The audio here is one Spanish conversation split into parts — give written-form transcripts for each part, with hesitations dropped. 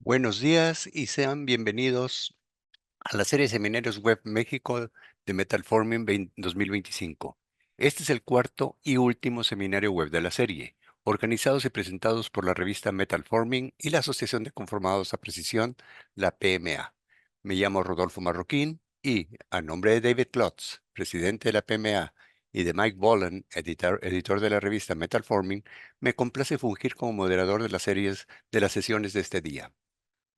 Buenos días y sean bienvenidos a la serie de Seminarios Web México de Metal Forming 2025. Este es el cuarto y último seminario web de la serie, organizados y presentados por la revista Metal Forming y la Asociación de Conformados a Precisión, la PMA. Me llamo Rodolfo Marroquín y, a nombre de David Klotz, presidente de la PMA, y de Mike Bolan, editor de la revista Metal Forming, me complace fungir como moderador de las series de las sesiones de este día.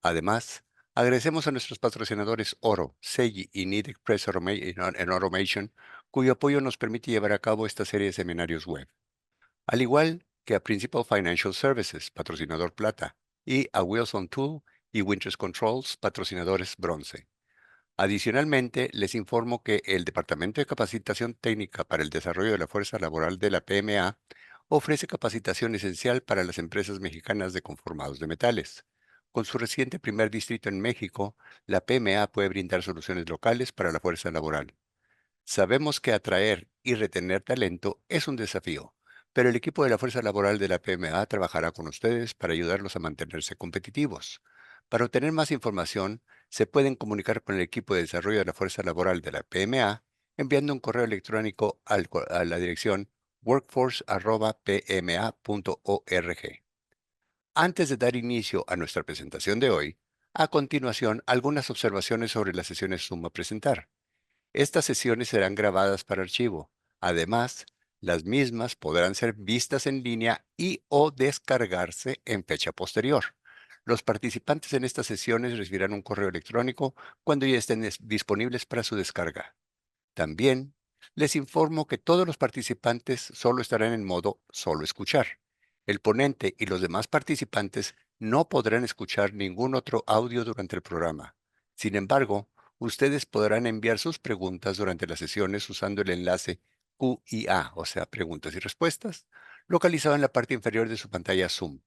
Además, agradecemos a nuestros patrocinadores Oro, Seiji y Nidec Press Automation, cuyo apoyo nos permite llevar a cabo esta serie de seminarios web, al igual que a Principal Financial Services, patrocinador plata, y a Wilson Tool y Winters Controls, patrocinadores bronce. Adicionalmente, les informo que el Departamento de Capacitación Técnica para el Desarrollo de la Fuerza Laboral de la PMA ofrece capacitación esencial para las empresas mexicanas de conformados de metales. Con su reciente primer distrito en México, la PMA puede brindar soluciones locales para la fuerza laboral. Sabemos que atraer y retener talento es un desafío, pero el equipo de la Fuerza Laboral de la PMA trabajará con ustedes para ayudarlos a mantenerse competitivos. Para obtener más información, se pueden comunicar con el equipo de desarrollo de la Fuerza Laboral de la PMA enviando un correo electrónico a la dirección workforce@pma.org. Antes de dar inicio a nuestra presentación de hoy, a continuación algunas observaciones sobre las sesiones Zoom a presentar. Estas sesiones serán grabadas para archivo. Además, las mismas podrán ser vistas en línea y o descargarse en fecha posterior. Los participantes en estas sesiones recibirán un correo electrónico cuando ya estén disponibles para su descarga. También les informo que todos los participantes solo estarán en modo solo escuchar. El ponente y los demás participantes no podrán escuchar ningún otro audio durante el programa. Sin embargo, ustedes podrán enviar sus preguntas durante las sesiones usando el enlace QIA, o sea, preguntas y respuestas, localizado en la parte inferior de su pantalla Zoom.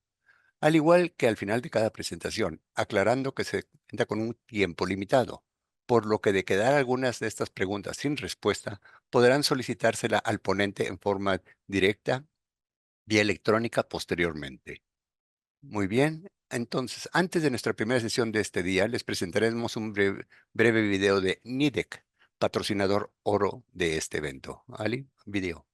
Al igual que al final de cada presentación, aclarando que se cuenta con un tiempo limitado, por lo que de quedar algunas de estas preguntas sin respuesta, podrán solicitársela al ponente en forma directa vía electrónica posteriormente. Muy bien, entonces, antes de nuestra primera sesión de este día, les presentaremos un breve video de Nidec, patrocinador oro de este evento. Ali, video.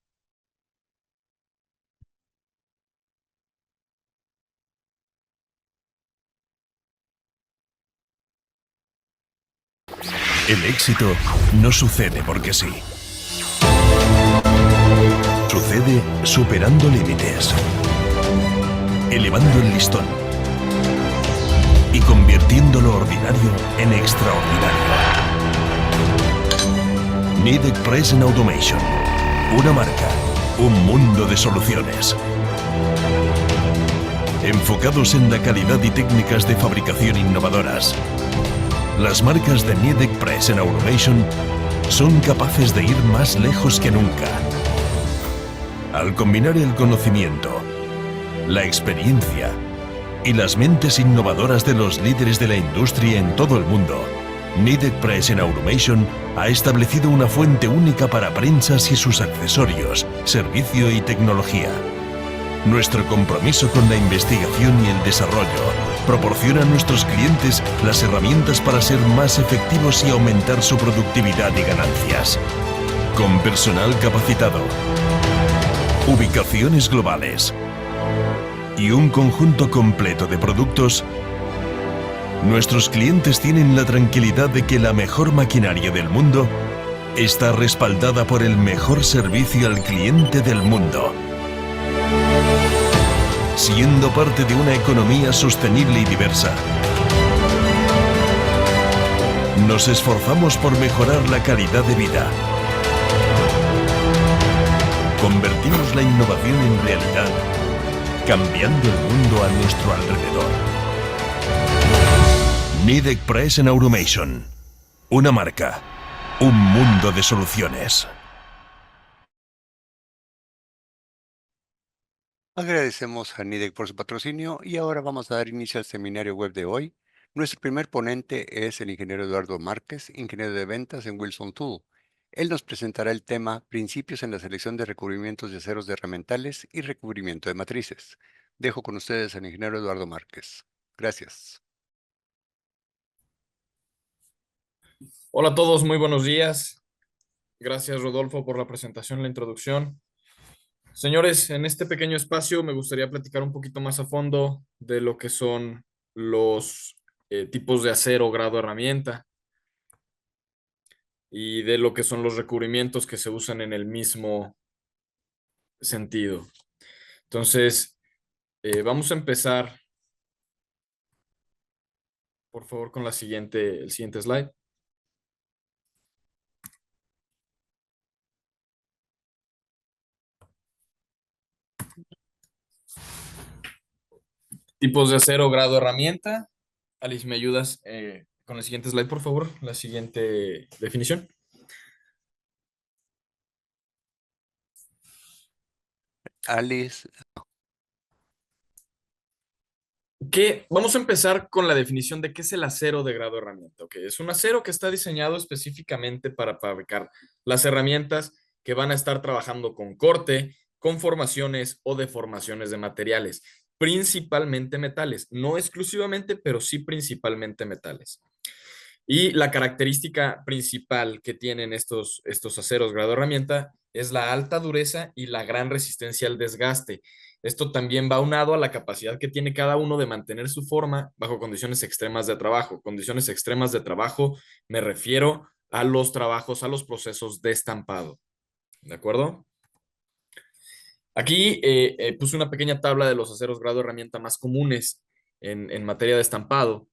El éxito no sucede porque sí. Sucede superando límites, elevando el listón y convirtiendo lo ordinario en extraordinario. Nidec Press Automation. Una marca, un mundo de soluciones. Enfocados en la calidad y técnicas de fabricación innovadoras, las marcas de Nidec Press Automation son capaces de ir más lejos que nunca. Al combinar el conocimiento, la experiencia y las mentes innovadoras de los líderes de la industria en todo el mundo, Nidec Press Automation ha establecido una fuente única para prensas y sus accesorios, servicio y tecnología. Nuestro compromiso con la investigación y el desarrollo proporciona a nuestros clientes las herramientas para ser más efectivos y aumentar su productividad y ganancias. Con personal capacitado, ubicaciones globales y un conjunto completo de productos, nuestros clientes tienen la tranquilidad de que la mejor maquinaria del mundo está respaldada por el mejor servicio al cliente del mundo. Siendo parte de una economía sostenible y diversa, nos esforzamos por mejorar la calidad de vida. Convertimos la innovación en realidad, cambiando el mundo a nuestro alrededor. Nidec Press Automation. Una marca, un mundo de soluciones. Agradecemos a Nidec por su patrocinio y ahora vamos a dar inicio al seminario web de hoy. Nuestro primer ponente es el ingeniero Eduardo Márquez, ingeniero de ventas en Wilson Tool. Él nos presentará el tema Principios en la selección de recubrimientos de aceros de herramientales y recubrimiento de matrices. Dejo con ustedes al ingeniero Eduardo Márquez. Gracias. Hola a todos, muy buenos días. Gracias, Rodolfo, por la presentación, la introducción. Señores, en este pequeño espacio me gustaría platicar un poquito más a fondo de lo que son los tipos de acero grado herramienta y de lo que son los recubrimientos que se usan en el mismo sentido. Entonces, vamos a empezar, por favor, con el siguiente slide. Tipos de acero grado herramienta. Alice, ¿me ayudas con el siguiente slide, por favor? La siguiente definición. Alice, Vamos a empezar con la definición de qué es el acero de grado herramienta. Ok, es un acero que está diseñado específicamente para fabricar las herramientas que van a estar trabajando con corte, con formaciones o deformaciones de materiales, principalmente metales, no exclusivamente, pero sí principalmente metales. Y la característica principal que tienen estos aceros grado herramienta es la alta dureza y la gran resistencia al desgaste. Esto también va aunado a la capacidad que tiene cada uno de mantener su forma bajo condiciones extremas de trabajo. Condiciones extremas de trabajo me refiero a los trabajos, a los procesos de estampado. ¿De acuerdo? Aquí puse una pequeña tabla de los aceros grado herramienta más comunes en materia de estampado,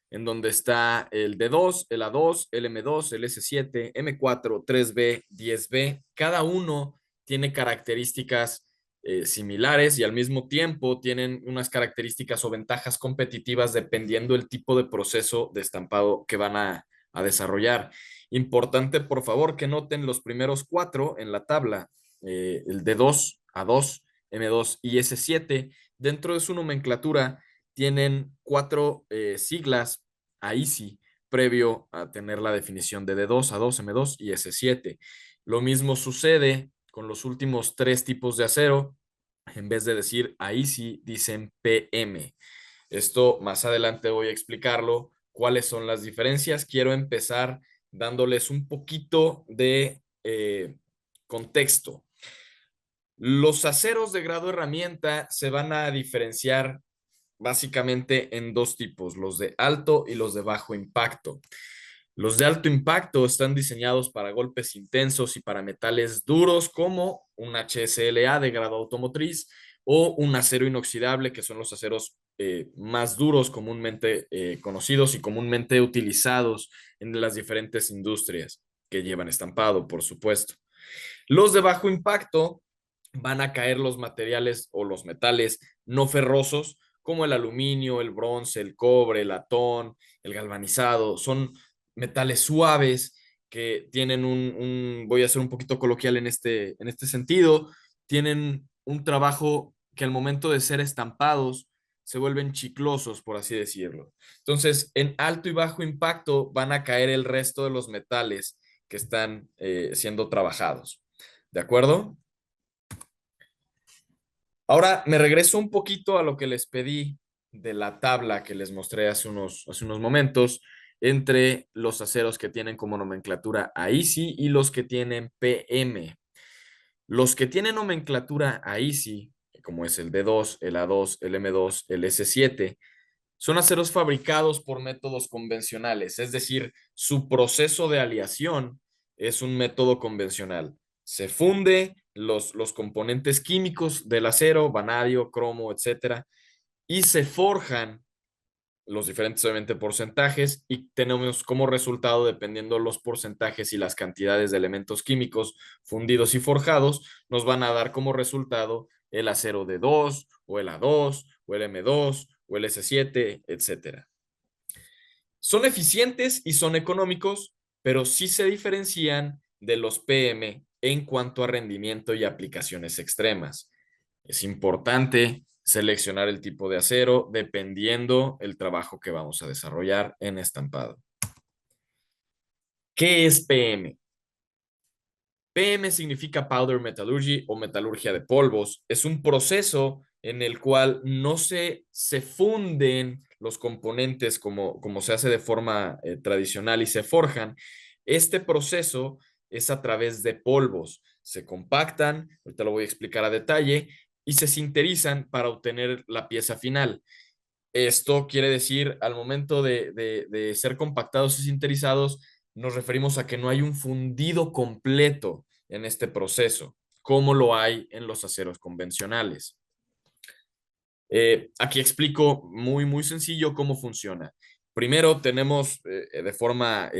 en donde está el D2, el A2, el M2, el S7, M4, 3B, 10B. Cada uno tiene características similares y al mismo tiempo tienen unas características o ventajas competitivas dependiendo el tipo de proceso de estampado que van a desarrollar. Importante, por favor, que noten los primeros cuatro en la tabla, el D2, A2, M2 y S7. Dentro de su nomenclatura tienen cuatro siglas AISI previo a tener la definición de D2, A2, M2 y S7. Lo mismo sucede con los últimos tres tipos de acero. En vez de decir AISI, dicen PM. Esto más adelante voy a explicarlo, cuáles son las diferencias. Quiero empezar dándoles un poquito de contexto. Los aceros de grado herramienta se van a diferenciar básicamente en dos tipos, los de alto y los de bajo impacto. Los de alto impacto están diseñados para golpes intensos y para metales duros como un HSLA de grado automotriz o un acero inoxidable, que son los aceros más duros comúnmente conocidos y comúnmente utilizados en las diferentes industrias que llevan estampado, por supuesto. Los de bajo impacto van a caer los materiales o los metales no ferrosos, como el aluminio, el bronce, el cobre, el latón, el galvanizado. Son metales suaves que tienen voy a ser un poquito coloquial en este sentido, tienen un trabajo que al momento de ser estampados se vuelven chiclosos, por así decirlo. Entonces, en alto y bajo impacto van a caer el resto de los metales que están siendo trabajados. ¿De acuerdo? Ahora me regreso un poquito a lo que les pedí de la tabla que les mostré hace unos momentos entre los aceros que tienen como nomenclatura AISI y los que tienen PM. Los que tienen nomenclatura AISI, como es el D2, el A2, el M2, el S7, son aceros fabricados por métodos convencionales, es decir, su proceso de aleación es un método convencional. Se funde los componentes químicos del acero, vanadio, cromo, etcétera, y se forjan los diferentes, obviamente, porcentajes y tenemos como resultado, dependiendo los porcentajes y las cantidades de elementos químicos fundidos y forjados, nos van a dar como resultado el acero D2 o el A2 o el M2 o el S7, etcétera. Son eficientes y son económicos, pero sí se diferencian de los PM en cuanto a rendimiento y aplicaciones extremas. Es importante seleccionar el tipo de acero dependiendo el trabajo que vamos a desarrollar en estampado. ¿Qué es PM? PM significa Powder Metallurgy o metalurgia de polvos. Es un proceso en el cual no se funden los componentes como se hace de forma tradicional y se forjan, Este proceso es a través de polvos. Se compactan, ahorita lo voy a explicar a detalle, y se sinterizan para obtener la pieza final. Esto quiere decir, al momento de ser compactados y sinterizados, nos referimos a que no hay un fundido completo en este proceso, como lo hay en los aceros convencionales. Aquí explico muy sencillo cómo funciona. Primero tenemos de forma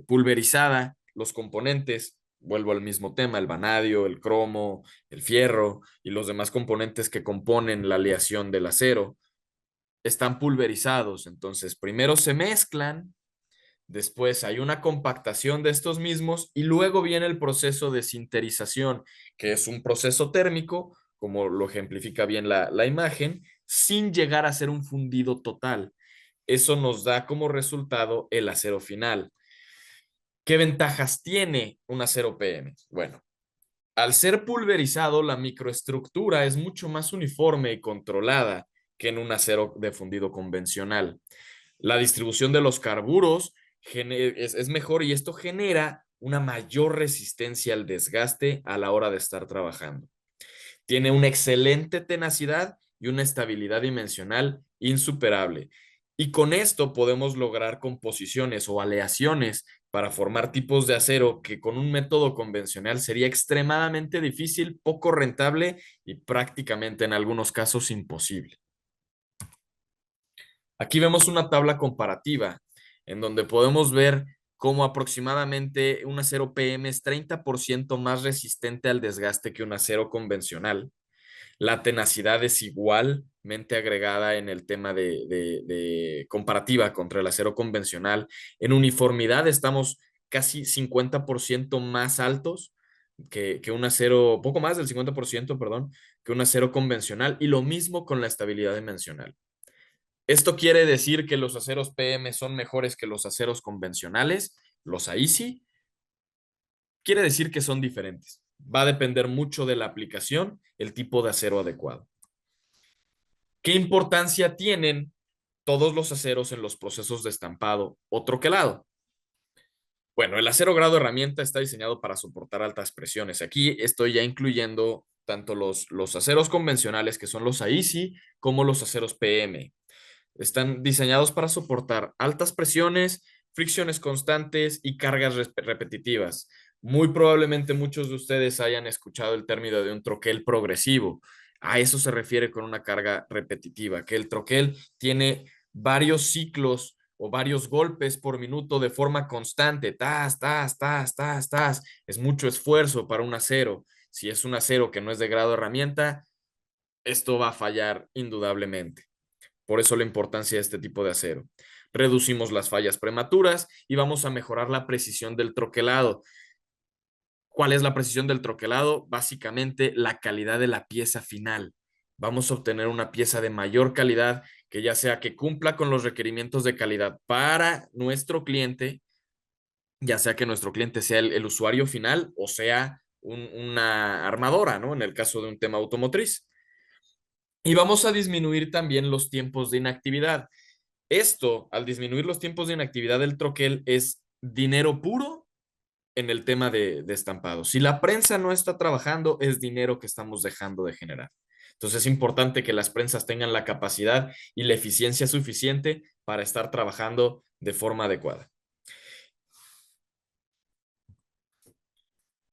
pulverizada los componentes. Vuelvo al mismo tema, el vanadio, el cromo, el fierro y los demás componentes que componen la aleación del acero están pulverizados. Entonces, primero se mezclan, después hay una compactación de estos mismos y luego viene el proceso de sinterización, que es un proceso térmico, como lo ejemplifica bien la imagen, sin llegar a ser un fundido total. Eso nos da como resultado el acero final. ¿Qué ventajas tiene un acero PM? Bueno, al ser pulverizado, la microestructura es mucho más uniforme y controlada que en un acero de fundido convencional. La distribución de los carburos es mejor y esto genera una mayor resistencia al desgaste a la hora de estar trabajando. Tiene una excelente tenacidad y una estabilidad dimensional insuperable. Y con esto podemos lograr composiciones o aleaciones para formar tipos de acero que con un método convencional sería extremadamente difícil, poco rentable y prácticamente en algunos casos imposible. Aquí vemos una tabla comparativa en donde podemos ver cómo aproximadamente un acero PM es 30% más resistente al desgaste que un acero convencional. La tenacidad es igualmente agregada en el tema de comparativa contra el acero convencional. En uniformidad estamos casi 50% más altos que un acero, poco más del 50%, perdón, que un acero convencional, y lo mismo con la estabilidad dimensional. Esto quiere decir que los aceros PM son mejores que los aceros convencionales, los AISI. Quiere decir que son diferentes. Va a depender mucho de la aplicación, el tipo de acero adecuado. ¿Qué importancia tienen todos los aceros en los procesos de estampado o troquelado? Bueno, el acero grado herramienta está diseñado para soportar altas presiones. Aquí estoy ya incluyendo tanto los aceros convencionales, que son los AISI, como los aceros PM. Están diseñados para soportar altas presiones, fricciones constantes y cargas repetitivas. Muy probablemente muchos de ustedes hayan escuchado el término de un troquel progresivo. A eso se refiere con una carga repetitiva, que el troquel tiene varios ciclos o varios golpes por minuto de forma constante. Tas, tas, tas, tas, tas. Es mucho esfuerzo para un acero. Si es un acero que no es de grado herramienta, esto va a fallar indudablemente. Por eso la importancia de este tipo de acero. Reducimos las fallas prematuras y vamos a mejorar la precisión del troquelado. ¿Cuál es la precisión del troquelado? Básicamente la calidad de la pieza final. Vamos a obtener una pieza de mayor calidad que ya sea que cumpla con los requerimientos de calidad para nuestro cliente, ya sea que nuestro cliente sea el usuario final o sea una armadora, ¿no? En el caso de un tema automotriz. Y vamos a disminuir también los tiempos de inactividad. Esto, al disminuir los tiempos de inactividad del troquel, es dinero puro en el tema de estampado. Si la prensa no está trabajando, es dinero que estamos dejando de generar. Entonces es importante que las prensas tengan la capacidad y la eficiencia suficiente para estar trabajando de forma adecuada.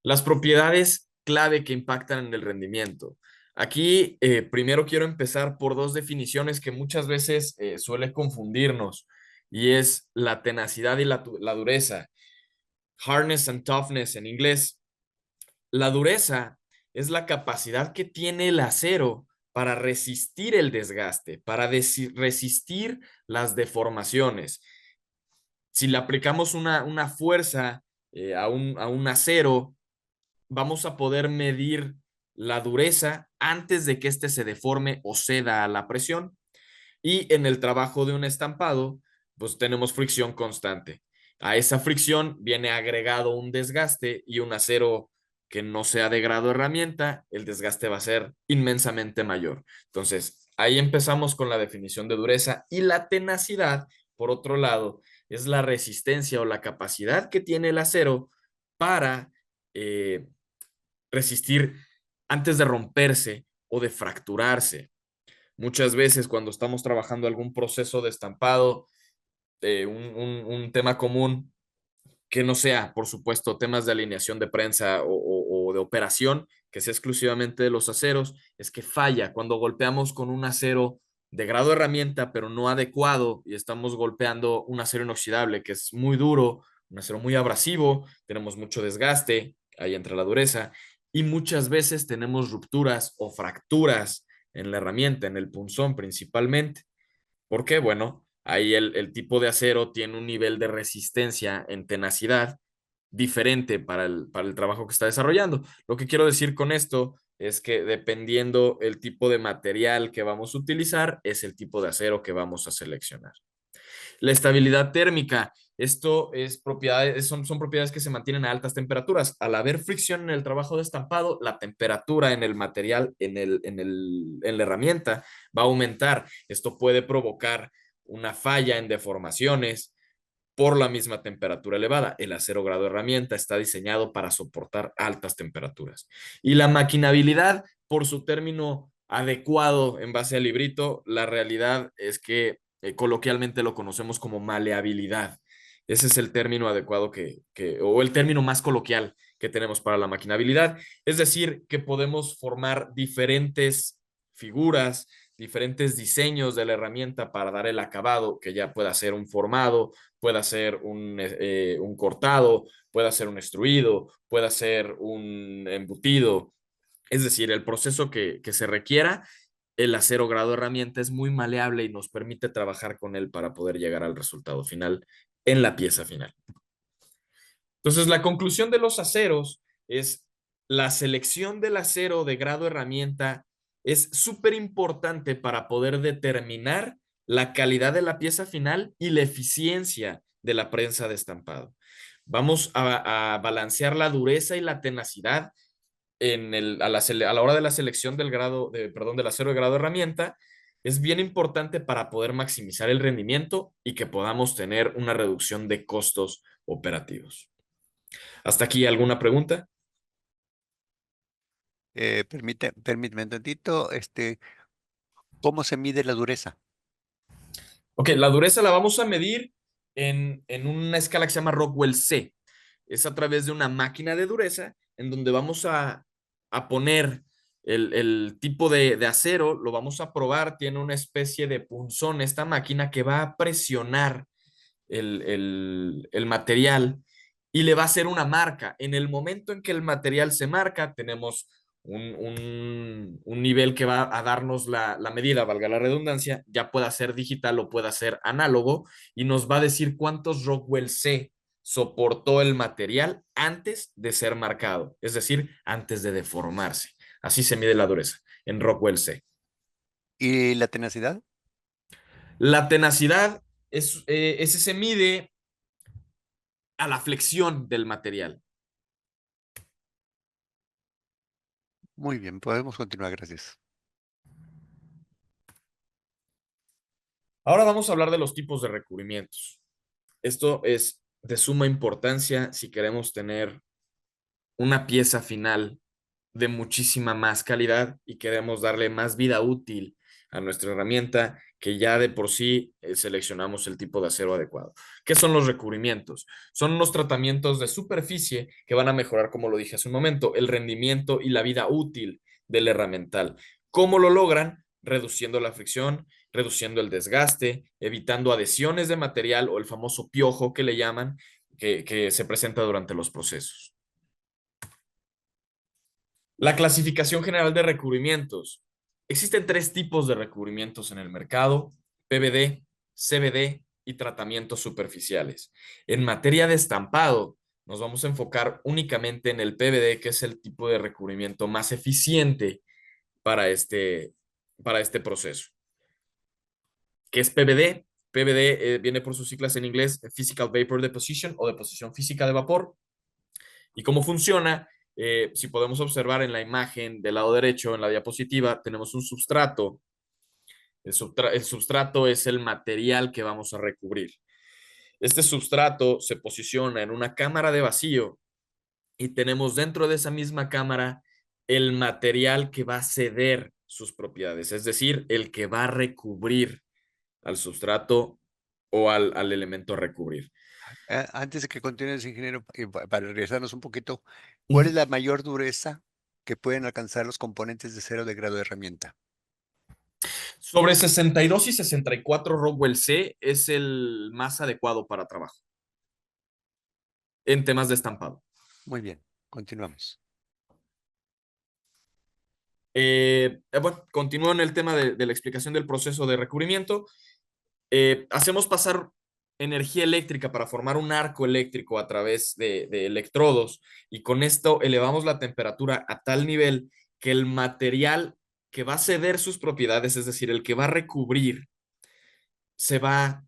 Las propiedades clave que impactan en el rendimiento. Aquí primero quiero empezar por dos definiciones que muchas veces suele confundirnos, y es la tenacidad y la dureza. Hardness and toughness en inglés. La dureza es la capacidad que tiene el acero para resistir el desgaste, para resistir las deformaciones. Si le aplicamos una fuerza a un acero, vamos a poder medir la dureza antes de que éste se deforme o ceda a la presión. Y en el trabajo de un estampado, pues tenemos fricción constante. A esa fricción viene agregado un desgaste, y un acero que no sea de grado herramienta, el desgaste va a ser inmensamente mayor. Entonces, ahí empezamos con la definición de dureza. Y la tenacidad, por otro lado, es la resistencia o la capacidad que tiene el acero para eh, resistir antes de romperse o de fracturarse. Muchas veces cuando estamos trabajando algún proceso de estampado, un tema común que no sea, por supuesto, temas de alineación de prensa o de operación, que sea exclusivamente de los aceros, es que falla cuando golpeamos con un acero de grado herramienta, pero no adecuado, y estamos golpeando un acero inoxidable que es muy duro, un acero muy abrasivo, tenemos mucho desgaste, ahí entra la dureza, y muchas veces tenemos rupturas o fracturas en la herramienta, en el punzón principalmente. Porque, bueno, ahí el tipo de acero tiene un nivel de resistencia en tenacidad diferente para el trabajo que está desarrollando. Lo que quiero decir con esto es que dependiendo el tipo de material que vamos a utilizar, es el tipo de acero que vamos a seleccionar. La estabilidad térmica, esto es propiedades, son propiedades que se mantienen a altas temperaturas. Al haber fricción en el trabajo de estampado, la temperatura en el material, en la herramienta, va a aumentar. Esto puede provocar una falla en deformaciones por la misma temperatura elevada. El acero grado herramienta está diseñado para soportar altas temperaturas. Y la maquinabilidad, por su término adecuado en base al librito, la realidad es que coloquialmente lo conocemos como maleabilidad. Ese es el término adecuado o el término más coloquial que tenemos para la maquinabilidad. Es decir, que podemos formar diferentes figuras, diferentes diseños de la herramienta para dar el acabado, que ya pueda ser un formado, pueda ser un cortado, pueda ser un extruido, pueda ser un embutido. Es decir, el proceso que se requiera, el acero grado herramienta es muy maleable y nos permite trabajar con él para poder llegar al resultado final en la pieza final. Entonces, la conclusión de los aceros es la selección del acero de grado herramienta es súper importante para poder determinar la calidad de la pieza final y la eficiencia de la prensa de estampado. Vamos a balancear la dureza y la tenacidad a la hora de la selección del acero de grado herramienta. Es bien importante para poder maximizar el rendimiento y que podamos tener una reducción de costos operativos. ¿Hasta aquí alguna pregunta? Permíteme un tantito, ¿cómo se mide la dureza? Ok, la dureza la vamos a medir en una escala que se llama Rockwell C. Es a través de una máquina de dureza en donde vamos a poner el tipo de acero, lo vamos a probar, tiene una especie de punzón esta máquina que va a presionar el material y le va a hacer una marca. En el momento en que el material se marca, tenemos un nivel que va a darnos la medida, valga la redundancia, ya pueda ser digital o pueda ser análogo, y nos va a decir cuántos Rockwell C soportó el material antes de ser marcado, es decir, antes de deformarse. Así se mide la dureza en Rockwell C. ¿Y la tenacidad? La tenacidad ese se mide a la flexión del material. Muy bien, podemos continuar, gracias. Ahora vamos a hablar de los tipos de recubrimientos. Esto es de suma importancia si queremos tener una pieza final de muchísima más calidad y queremos darle más vida útil a nuestra herramienta, que ya de por sí seleccionamos el tipo de acero adecuado. ¿Qué son los recubrimientos? Son unos tratamientos de superficie que van a mejorar, como lo dije hace un momento, el rendimiento y la vida útil del herramental. ¿Cómo lo logran? Reduciendo la fricción, reduciendo el desgaste, evitando adhesiones de material o el famoso piojo que le llaman, que se presenta durante los procesos. La clasificación general de recubrimientos. Existen tres tipos de recubrimientos en el mercado: PVD, CVD y tratamientos superficiales. En materia de estampado, nos vamos a enfocar únicamente en el PVD, que es el tipo de recubrimiento más eficiente para este proceso. ¿Qué es PVD? PVD viene por sus siglas en inglés, Physical Vapor Deposition, o deposición física de vapor. ¿Y cómo funciona? Si podemos observar en la imagen del lado derecho, en la diapositiva, tenemos un substrato. El substrato es el material que vamos a recubrir. Este substrato se posiciona en una cámara de vacío y tenemos dentro de esa misma cámara el material que va a ceder sus propiedades, es decir, el que va a recubrir al sustrato o al elemento a recubrir. Antes de que continúes, ingeniero, para regresarnos un poquito, ¿cuál Ujú. es la mayor dureza que pueden alcanzar los componentes de cero de grado de herramienta? Sobre 62 y 64 Rockwell C es el más adecuado para trabajo en temas de estampado. Muy bien, continuamos. Bueno, continúo en el tema de la explicación del proceso de recubrimiento. Hacemos pasar energía eléctrica para formar un arco eléctrico a través de electrodos y con esto elevamos la temperatura a tal nivel que el material que va a ceder sus propiedades, es decir, el que va a recubrir, se va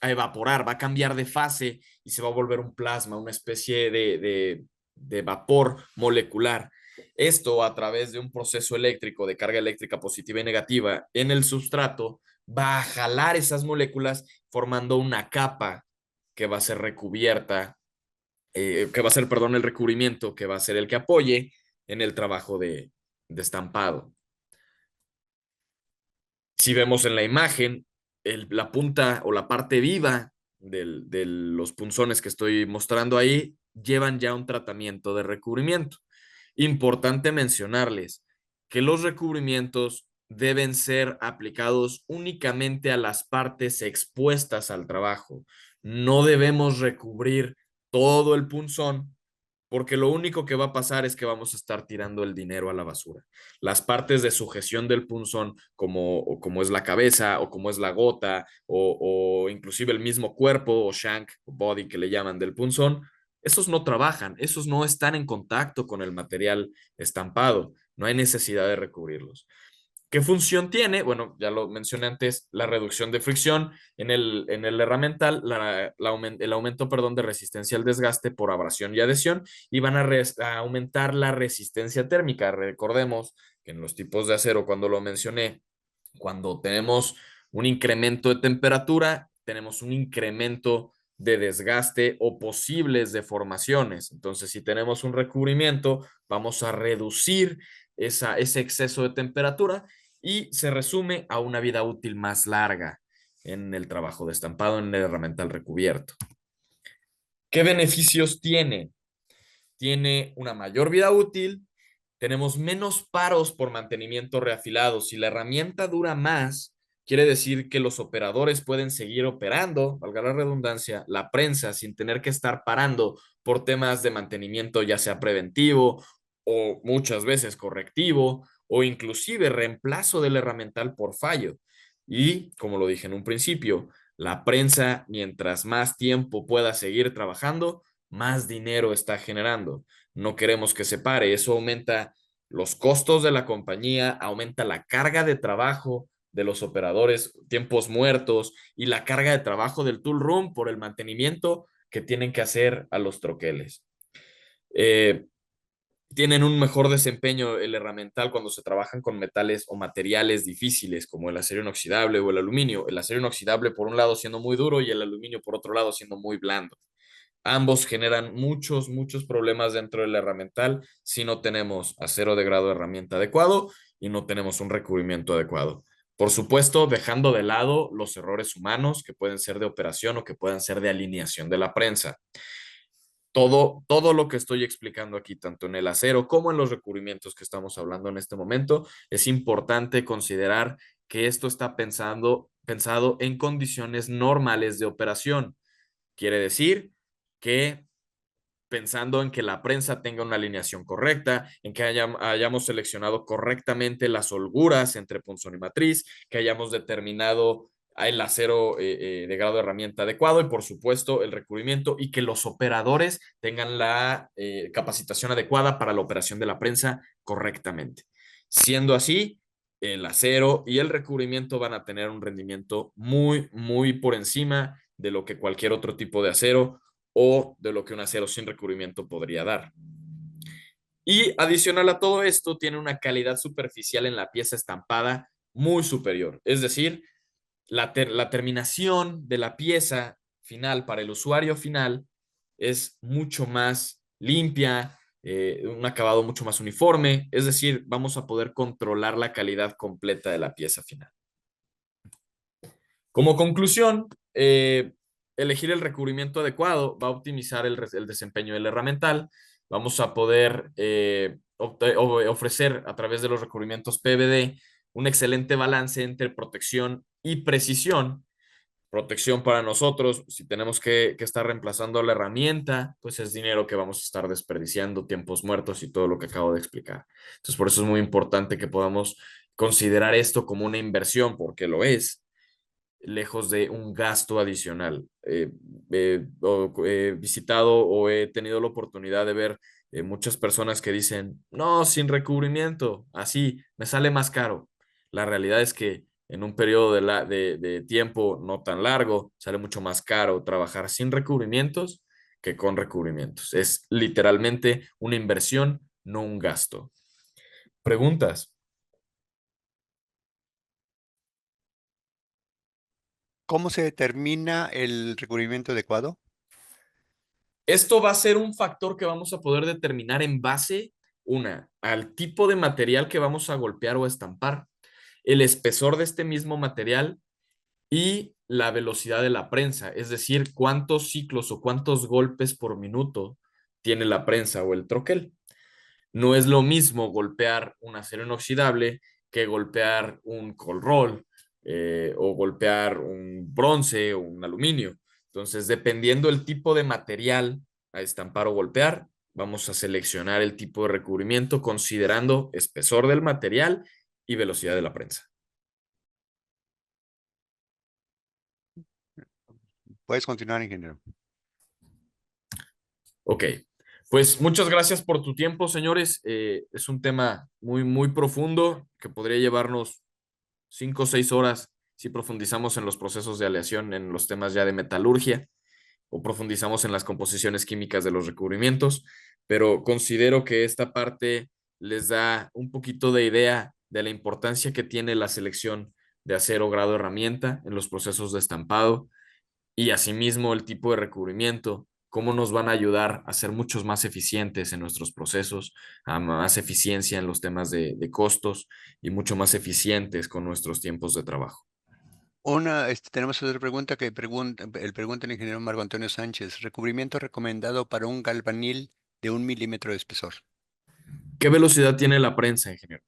a evaporar, va a cambiar de fase y se va a volver un plasma, una especie de vapor molecular. Esto a través de un proceso eléctrico de carga eléctrica positiva y negativa en el sustrato va a jalar esas moléculas formando una capa que va a ser recubierta, que va a ser, perdón, el recubrimiento, que va a ser el que apoye en el trabajo de estampado. Si vemos en la imagen, la punta o la parte viva de los punzones que estoy mostrando ahí llevan ya un tratamiento de recubrimiento. Importante mencionarles que los recubrimientos deben ser aplicados únicamente a las partes expuestas al trabajo. No debemos recubrir todo el punzón porque lo único que va a pasar es que vamos a estar tirando el dinero a la basura. Las partes de sujeción del punzón, como es la cabeza o como es la gota o inclusive el mismo cuerpo o shank o body que le llaman del punzón, esos no trabajan, esos no están en contacto con el material estampado, no hay necesidad de recubrirlos. ¿Qué función tiene? Bueno, ya lo mencioné antes, la reducción de fricción en el herramental, el aumento, perdón, de resistencia al desgaste por abrasión y adhesión, y van a aumentar la resistencia térmica. Recordemos que en los tipos de acero, cuando lo mencioné, cuando tenemos un incremento de temperatura, tenemos un incremento de desgaste o posibles deformaciones. Entonces, si tenemos un recubrimiento, vamos a reducir ese exceso de temperatura y se resume a una vida útil más larga en el trabajo de estampado en el herramental recubierto. ¿Qué beneficios tiene? Tiene una mayor vida útil, tenemos menos paros por mantenimiento reafilado. Si la herramienta dura más, quiere decir que los operadores pueden seguir operando, valga la redundancia, la prensa sin tener que estar parando por temas de mantenimiento, ya sea preventivo o muchas veces correctivo o inclusive reemplazo del herramental por fallo. Y como lo dije en un principio, la prensa, mientras más tiempo pueda seguir trabajando, más dinero está generando. No queremos que se pare, eso aumenta los costos de la compañía, aumenta la carga de trabajo de los operadores, tiempos muertos y la carga de trabajo del tool room por el mantenimiento que tienen que hacer a los troqueles. Eh, Tienen un mejor desempeño el herramental cuando se trabajan con metales o materiales difíciles como el acero inoxidable o el aluminio. El acero inoxidable por un lado siendo muy duro y el aluminio por otro lado siendo muy blando. Ambos generan muchos problemas dentro del herramental si no tenemos acero de grado de herramienta adecuado y no tenemos un recubrimiento adecuado. Por supuesto, dejando de lado los errores humanos que pueden ser de operación o que pueden ser de alineación de la prensa. Todo lo que estoy explicando aquí, tanto en el acero como en los recubrimientos que estamos hablando en este momento, es importante considerar que esto está pensado en condiciones normales de operación. Quiere decir que pensando en que la prensa tenga una alineación correcta, en que hayamos seleccionado correctamente las holguras entre punzón y matriz, que hayamos determinado el acero de grado de herramienta adecuado y por supuesto el recubrimiento y que los operadores tengan la capacitación adecuada para la operación de la prensa correctamente. Siendo así, el acero y el recubrimiento van a tener un rendimiento muy por encima de lo que cualquier otro tipo de acero o de lo que un acero sin recubrimiento podría dar. Y adicional a todo esto, tiene una calidad superficial en la pieza estampada muy superior. Es decir, la terminación de la pieza final para el usuario final es mucho más limpia, un acabado mucho más uniforme, es decir, vamos a poder controlar la calidad completa de la pieza final. Como conclusión, elegir el recubrimiento adecuado va a optimizar el desempeño del herramental. Vamos a poder ofrecer a través de los recubrimientos PVD un excelente balance entre protección y precisión. Protección para nosotros, si tenemos que estar reemplazando la herramienta, pues es dinero que vamos a estar desperdiciando, tiempos muertos y todo lo que acabo de explicar. Entonces, por eso es muy importante que podamos considerar esto como una inversión, porque lo es, lejos de un gasto adicional. He visitado o he tenido la oportunidad de ver muchas personas que dicen, no, sin recubrimiento, así me sale más caro. La realidad es que en un periodo de tiempo no tan largo, sale mucho más caro trabajar sin recubrimientos que con recubrimientos. Es literalmente una inversión, no un gasto. ¿Preguntas? ¿Cómo se determina el recubrimiento adecuado? Esto va a ser un factor que vamos a poder determinar en base, al tipo de material que vamos a golpear o estampar, el espesor de este mismo material y la velocidad de la prensa, es decir, cuántos ciclos o cuántos golpes por minuto tiene la prensa o el troquel. No es lo mismo golpear un acero inoxidable que golpear un cold roll o golpear un bronce o un aluminio. Entonces, dependiendo del tipo de material a estampar o golpear, vamos a seleccionar el tipo de recubrimiento considerando espesor del material y velocidad de la prensa. Puedes continuar, ingeniero. Ok, pues muchas gracias por tu tiempo, señores. Es un tema muy, muy profundo que podría llevarnos 5 o 6 horas si profundizamos en los procesos de aleación, en los temas ya de metalurgia o profundizamos en las composiciones químicas de los recubrimientos, pero considero que esta parte les da un poquito de idea de la importancia que tiene la selección de acero grado herramienta en los procesos de estampado y asimismo el tipo de recubrimiento, cómo nos van a ayudar a ser muchos más eficientes en nuestros procesos, a más eficiencia en los temas de costos y mucho más eficientes con nuestros tiempos de trabajo. Tenemos otra pregunta que pregunta el ingeniero Marco Antonio Sánchez. Recubrimiento recomendado para un galvanil de 1 milímetro de espesor. ¿Qué velocidad tiene la prensa, ingeniero?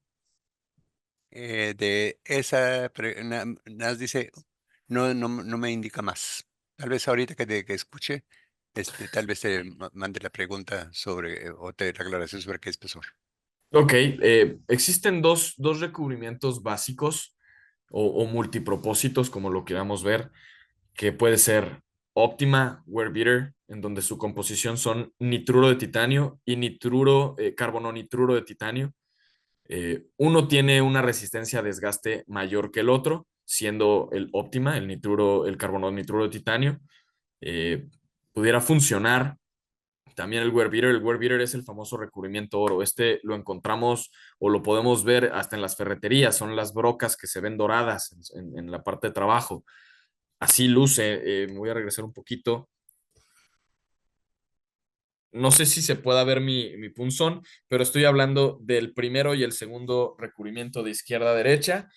De esa, Nas dice, no me indica más. Tal vez ahorita que escuche, tal vez te mande la pregunta sobre, o te la aclaración sobre qué espesor. Ok, existen dos recubrimientos básicos o multipropósitos, como lo queramos ver, que puede ser Optima Wear Beater, en donde su composición son nitruro de titanio y carbono nitruro de titanio. Uno tiene una resistencia a desgaste mayor que el otro, siendo el Optima, el carbono nitruro de titanio, eh, pudiera funcionar. También el wear beater es el famoso recubrimiento oro. Este lo encontramos o lo podemos ver hasta en las ferreterías, son las brocas que se ven doradas en la parte de trabajo. Así luce, me voy a regresar un poquito. No sé si se pueda ver mi punzón, pero estoy hablando del primero y el segundo recubrimiento de izquierda a derecha.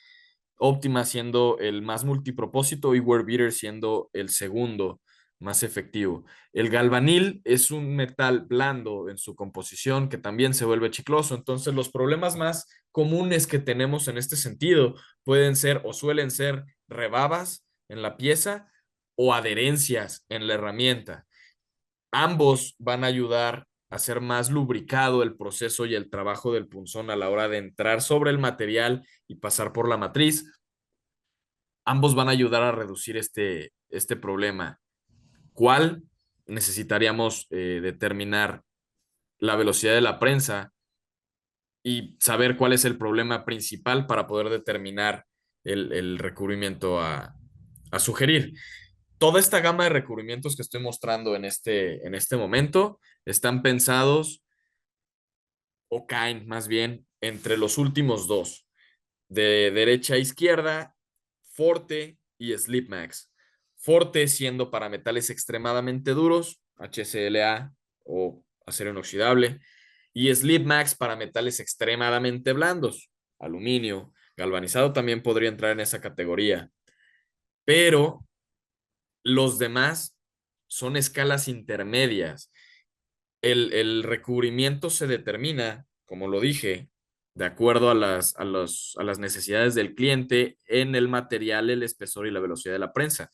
Optima siendo el más multipropósito y Wear Beater siendo el segundo más efectivo. El galvanil es un metal blando en su composición que también se vuelve chicloso. Entonces, los problemas más comunes que tenemos en este sentido pueden ser o suelen ser rebabas en la pieza o adherencias en la herramienta. Ambos van a ayudar a hacer más lubricado el proceso y el trabajo del punzón a la hora de entrar sobre el material y pasar por la matriz. Ambos van a ayudar a reducir este problema. ¿Cuál? Necesitaríamos determinar la velocidad de la prensa y saber cuál es el problema principal para poder determinar el recubrimiento a sugerir. Toda esta gama de recubrimientos que estoy mostrando en este momento están pensados o caen más bien entre los últimos dos, de derecha a izquierda, Forte y Slipmax. Forte siendo para metales extremadamente duros, HClA o acero inoxidable, y Sleep Max para metales extremadamente blandos, aluminio, galvanizado también podría entrar en esa categoría, pero los demás son escalas intermedias. El recubrimiento se determina, como lo dije, de acuerdo a las necesidades del cliente en el material, el espesor y la velocidad de la prensa.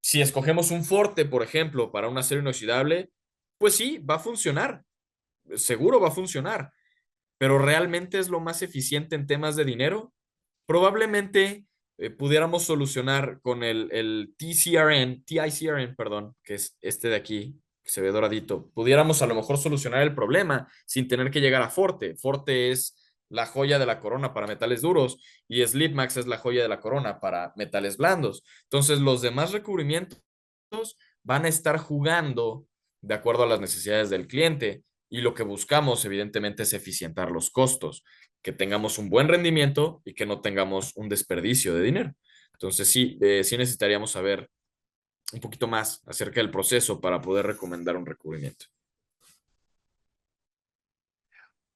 Si escogemos un Forte, por ejemplo, para un acero inoxidable, pues sí, va a funcionar, seguro va a funcionar, pero ¿realmente es lo más eficiente en temas de dinero? Probablemente pudiéramos solucionar con el TICRN, perdón, que es este de aquí, que se ve doradito. Pudiéramos a lo mejor solucionar el problema sin tener que llegar a Forte. Forte es la joya de la corona para metales duros y Slipmax es la joya de la corona para metales blandos. Entonces, los demás recubrimientos van a estar jugando de acuerdo a las necesidades del cliente y lo que buscamos, evidentemente, es eficientar los costos, que tengamos un buen rendimiento y que no tengamos un desperdicio de dinero. Entonces, sí necesitaríamos saber un poquito más acerca del proceso para poder recomendar un recubrimiento.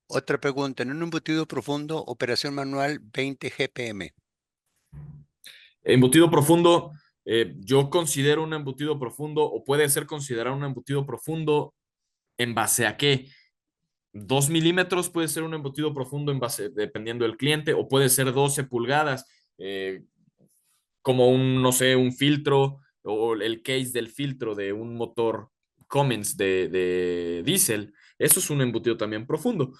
Otra pregunta, en un embutido profundo, operación manual 20 GPM. Embutido profundo, yo considero un embutido profundo o puede ser considerado un embutido profundo en base a qué. 2 milímetros puede ser un embutido profundo en base, dependiendo del cliente, o puede ser 12 pulgadas, como un, no sé, un filtro o el case del filtro de un motor Cummins de diésel. Eso es un embutido también profundo.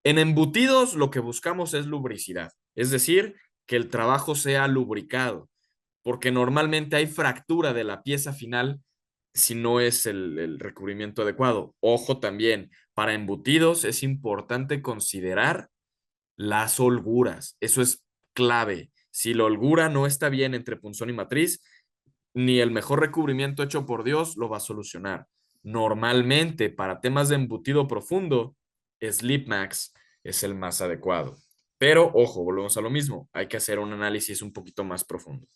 En embutidos lo que buscamos es lubricidad, es decir, que el trabajo sea lubricado, porque normalmente hay fractura de la pieza final si no es el recubrimiento adecuado. Ojo también, para embutidos es importante considerar las holguras. Eso es clave. Si la holgura no está bien entre punzón y matriz, ni el mejor recubrimiento hecho por Dios lo va a solucionar. Normalmente, para temas de embutido profundo, Slipmax es el más adecuado. Pero, ojo, volvemos a lo mismo. Hay que hacer un análisis un poquito más profundo.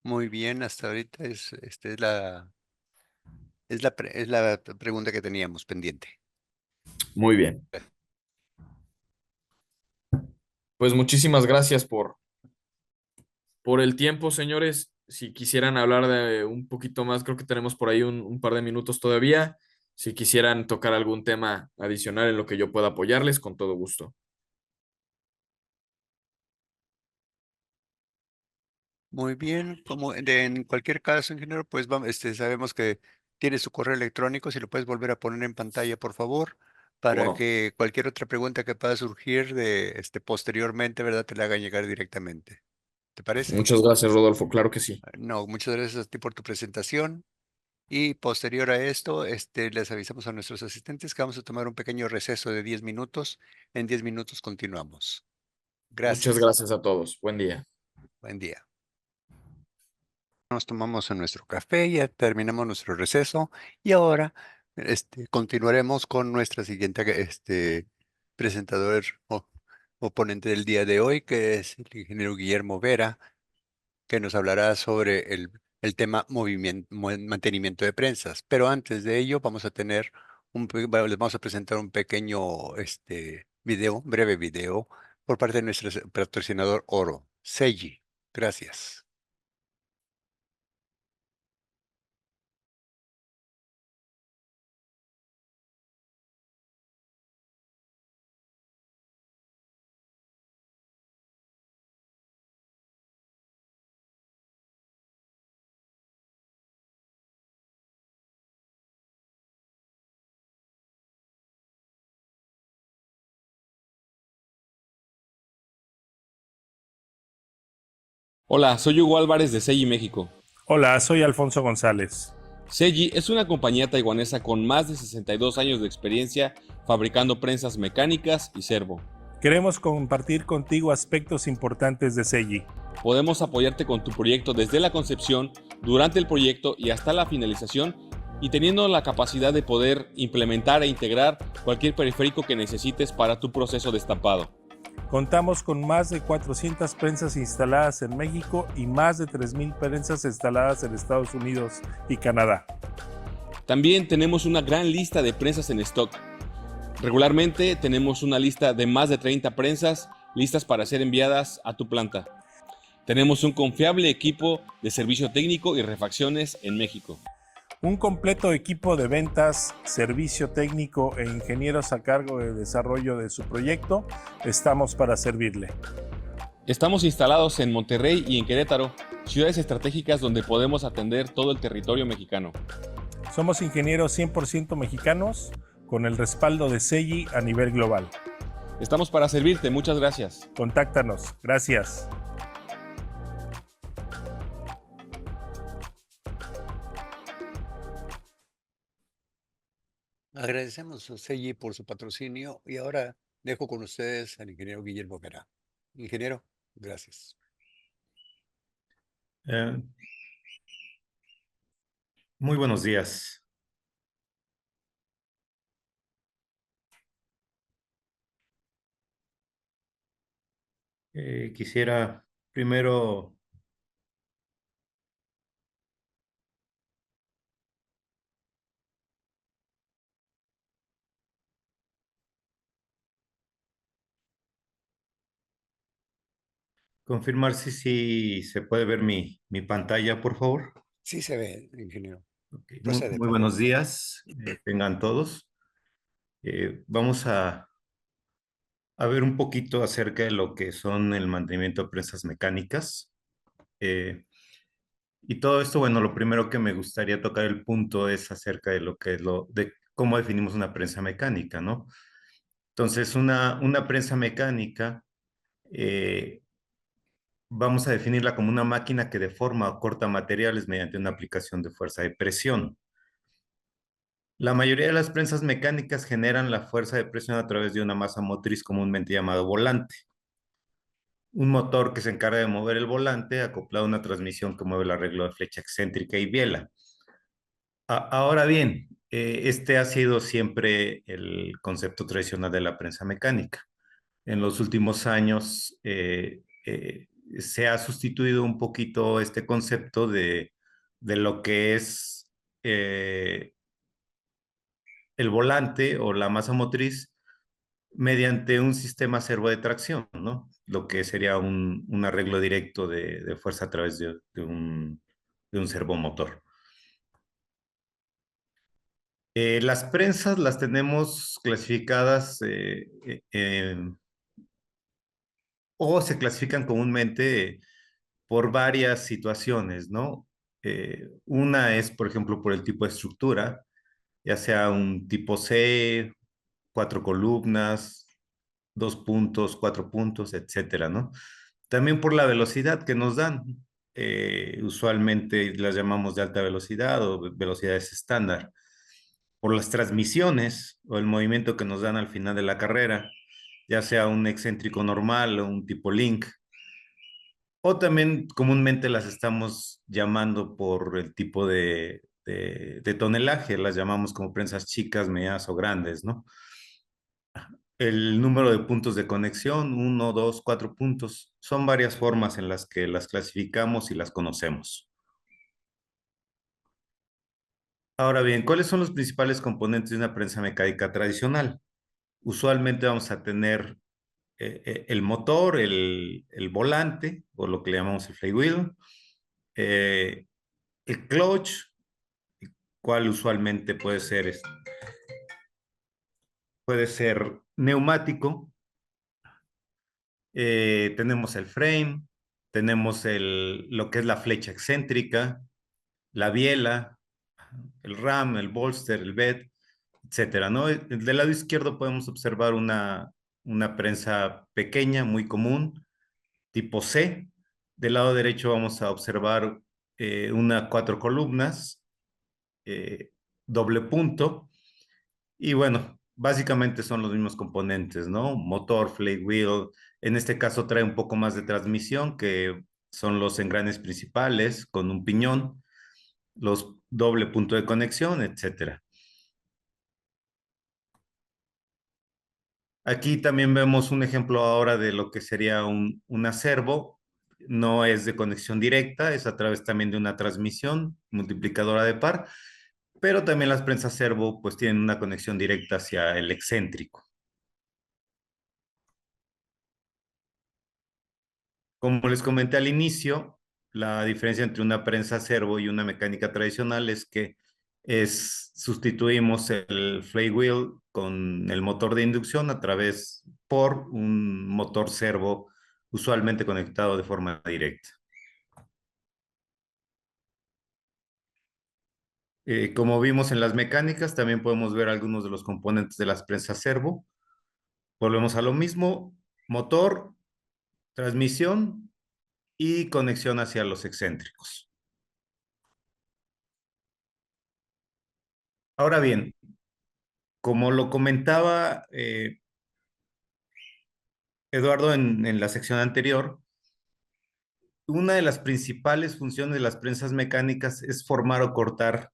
Muy bien, hasta ahorita es la pregunta que teníamos pendiente. Muy bien. Pues muchísimas gracias por el tiempo, señores. Si quisieran hablar de un poquito más, creo que tenemos por ahí un par de minutos todavía. Si quisieran tocar algún tema adicional en lo que yo pueda apoyarles, con todo gusto. Muy bien, en cualquier caso, ingeniero, pues vamos, sabemos que tiene su correo electrónico, si lo puedes volver a poner en pantalla, por favor, ¿Cómo para no? que cualquier otra pregunta que pueda surgir posteriormente, ¿verdad? Te la hagan llegar directamente. ¿Te parece? Muchas gracias, Rodolfo. Claro que sí. No, muchas gracias a ti por tu presentación. Y posterior a esto, les avisamos a nuestros asistentes que vamos a tomar un pequeño receso de 10 minutos. En 10 minutos continuamos. Muchas Gracias. gracias a todos. Buen día. Buen día. Nos tomamos nuestro café, ya terminamos nuestro receso y ahora continuaremos con nuestra siguiente presentador o ponente del día de hoy, que es el ingeniero Guillermo Vera, que nos hablará sobre el tema mantenimiento de prensas. Pero antes de ello, vamos a tener les vamos a presentar un pequeño video, un breve video, por parte de nuestro patrocinador Oro, Seiji. Gracias. Hola, soy Hugo Álvarez de Seiji México. Hola, soy Alfonso González. Seiji es una compañía taiwanesa con más de 62 años de experiencia fabricando prensas mecánicas y servo. Queremos compartir contigo aspectos importantes de Seiji. Podemos apoyarte con tu proyecto desde la concepción, durante el proyecto y hasta la finalización, y teniendo la capacidad de poder implementar e integrar cualquier periférico que necesites para tu proceso de estampado. Contamos con más de 400 prensas instaladas en México y más de 3,000 prensas instaladas en Estados Unidos y Canadá. También tenemos una gran lista de prensas en stock. Regularmente tenemos una lista de más de 30 prensas listas para ser enviadas a tu planta. Tenemos un confiable equipo de servicio técnico y refacciones en México. Un completo equipo de ventas, servicio técnico e ingenieros a cargo de desarrollo de su proyecto. Estamos para servirle. Estamos instalados en Monterrey y en Querétaro, ciudades estratégicas donde podemos atender todo el territorio mexicano. Somos ingenieros 100% mexicanos con el respaldo de CEGI a nivel global. Estamos para servirte, muchas gracias. Contáctanos. Gracias. Agradecemos a CEGI por su patrocinio y ahora dejo con ustedes al ingeniero Guillermo Vera. Ingeniero, gracias. Muy buenos días. Quisiera primero confirmar si se puede ver mi pantalla, por favor. Sí se ve, ingeniero. Okay. Procede, Muy por buenos favor. días, tengan todos. Vamos a ver un poquito acerca de lo que son el mantenimiento de prensas mecánicas. Y todo esto, bueno, lo primero que me gustaría tocar el punto es acerca de lo que es de cómo definimos una prensa mecánica, ¿no? Entonces, una prensa mecánica, vamos a definirla como una máquina que deforma o corta materiales mediante una aplicación de fuerza de presión. La mayoría de las prensas mecánicas generan la fuerza de presión a través de una masa motriz comúnmente llamado volante. Un motor que se encarga de mover el volante acoplado a una transmisión que mueve el arreglo de flecha excéntrica y biela. Ahora bien, este ha sido siempre el concepto tradicional de la prensa mecánica. En los últimos años se ha sustituido un poquito este concepto de lo que es el volante o la masa motriz mediante un sistema servo de tracción, ¿no? Lo que sería un arreglo directo de fuerza a través de un servomotor. Las prensas las tenemos clasificadas o se clasifican comúnmente por varias situaciones, ¿no? Una es, por ejemplo, por el tipo de estructura, ya sea un tipo C, 4 columnas, 2 puntos, 4 puntos, etcétera, ¿no? También por la velocidad que nos dan. Usualmente las llamamos de alta velocidad o velocidades estándar. Por las transmisiones o el movimiento que nos dan al final de la carrera, ya sea un excéntrico normal o un tipo link. O también comúnmente las estamos llamando por el tipo de tonelaje, las llamamos como prensas chicas, medianas o grandes, ¿no? El número de puntos de conexión, 1, 2, 4 puntos, son varias formas en las que las clasificamos y las conocemos. Ahora bien, ¿cuáles son los principales componentes de una prensa mecánica tradicional? Usualmente vamos a tener el motor, el volante, o lo que le llamamos el flywheel, el clutch, cual usualmente puede ser neumático. Tenemos el frame, tenemos lo que es la flecha excéntrica, la biela, el ram, el bolster, el bed, etcétera, ¿no? Del lado izquierdo podemos observar una prensa pequeña, muy común, tipo C. Del lado derecho vamos a observar una 4 columnas, doble punto. Y bueno, básicamente son los mismos componentes, ¿no? Motor, flywheel. En este caso trae un poco más de transmisión, que son los engranes principales con un piñón, los doble punto de conexión, etcétera. Aquí también vemos un ejemplo ahora de lo que sería un acervo. No es de conexión directa, es a través también de una transmisión multiplicadora de par, pero también las prensas servo pues tienen una conexión directa hacia el excéntrico. Como les comenté al inicio, la diferencia entre una prensa servo y una mecánica tradicional es que sustituimos el flywheel con el motor de inducción por un motor servo usualmente conectado de forma directa. Como vimos en las mecánicas, también podemos ver algunos de los componentes de las prensas servo. Volvemos a lo mismo: motor, transmisión y conexión hacia los excéntricos. Ahora bien, como lo comentaba Eduardo en la sección anterior, una de las principales funciones de las prensas mecánicas es formar o cortar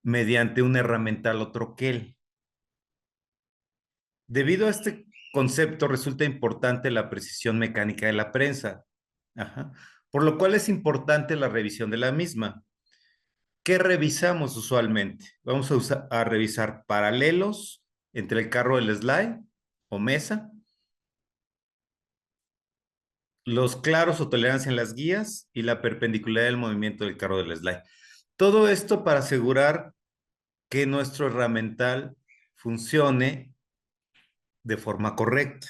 mediante un herramental o troquel. Debido a este concepto, resulta importante la precisión mecánica de la prensa, ajá, por lo cual es importante la revisión de la misma. ¿Qué revisamos usualmente? Vamos a revisar paralelos entre el carro del slide o mesa, los claros o tolerancia en las guías y la perpendicularidad del movimiento del carro del slide. Todo esto para asegurar que nuestro herramental funcione de forma correcta.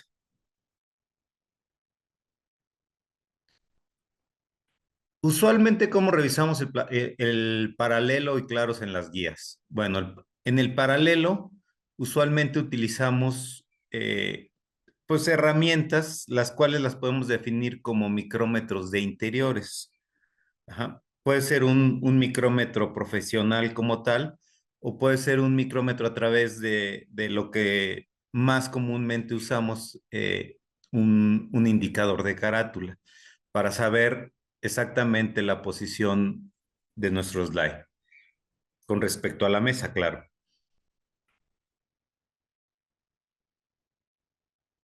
Usualmente, ¿cómo revisamos el paralelo y claros en las guías? Bueno, en el paralelo, usualmente utilizamos pues herramientas, las cuales las podemos definir como micrómetros de interiores. Ajá. Puede ser un micrómetro profesional como tal, o puede ser un micrómetro a través de lo que más comúnmente usamos, un indicador de carátula, para saber exactamente la posición de nuestro slide, con respecto a la mesa, claro.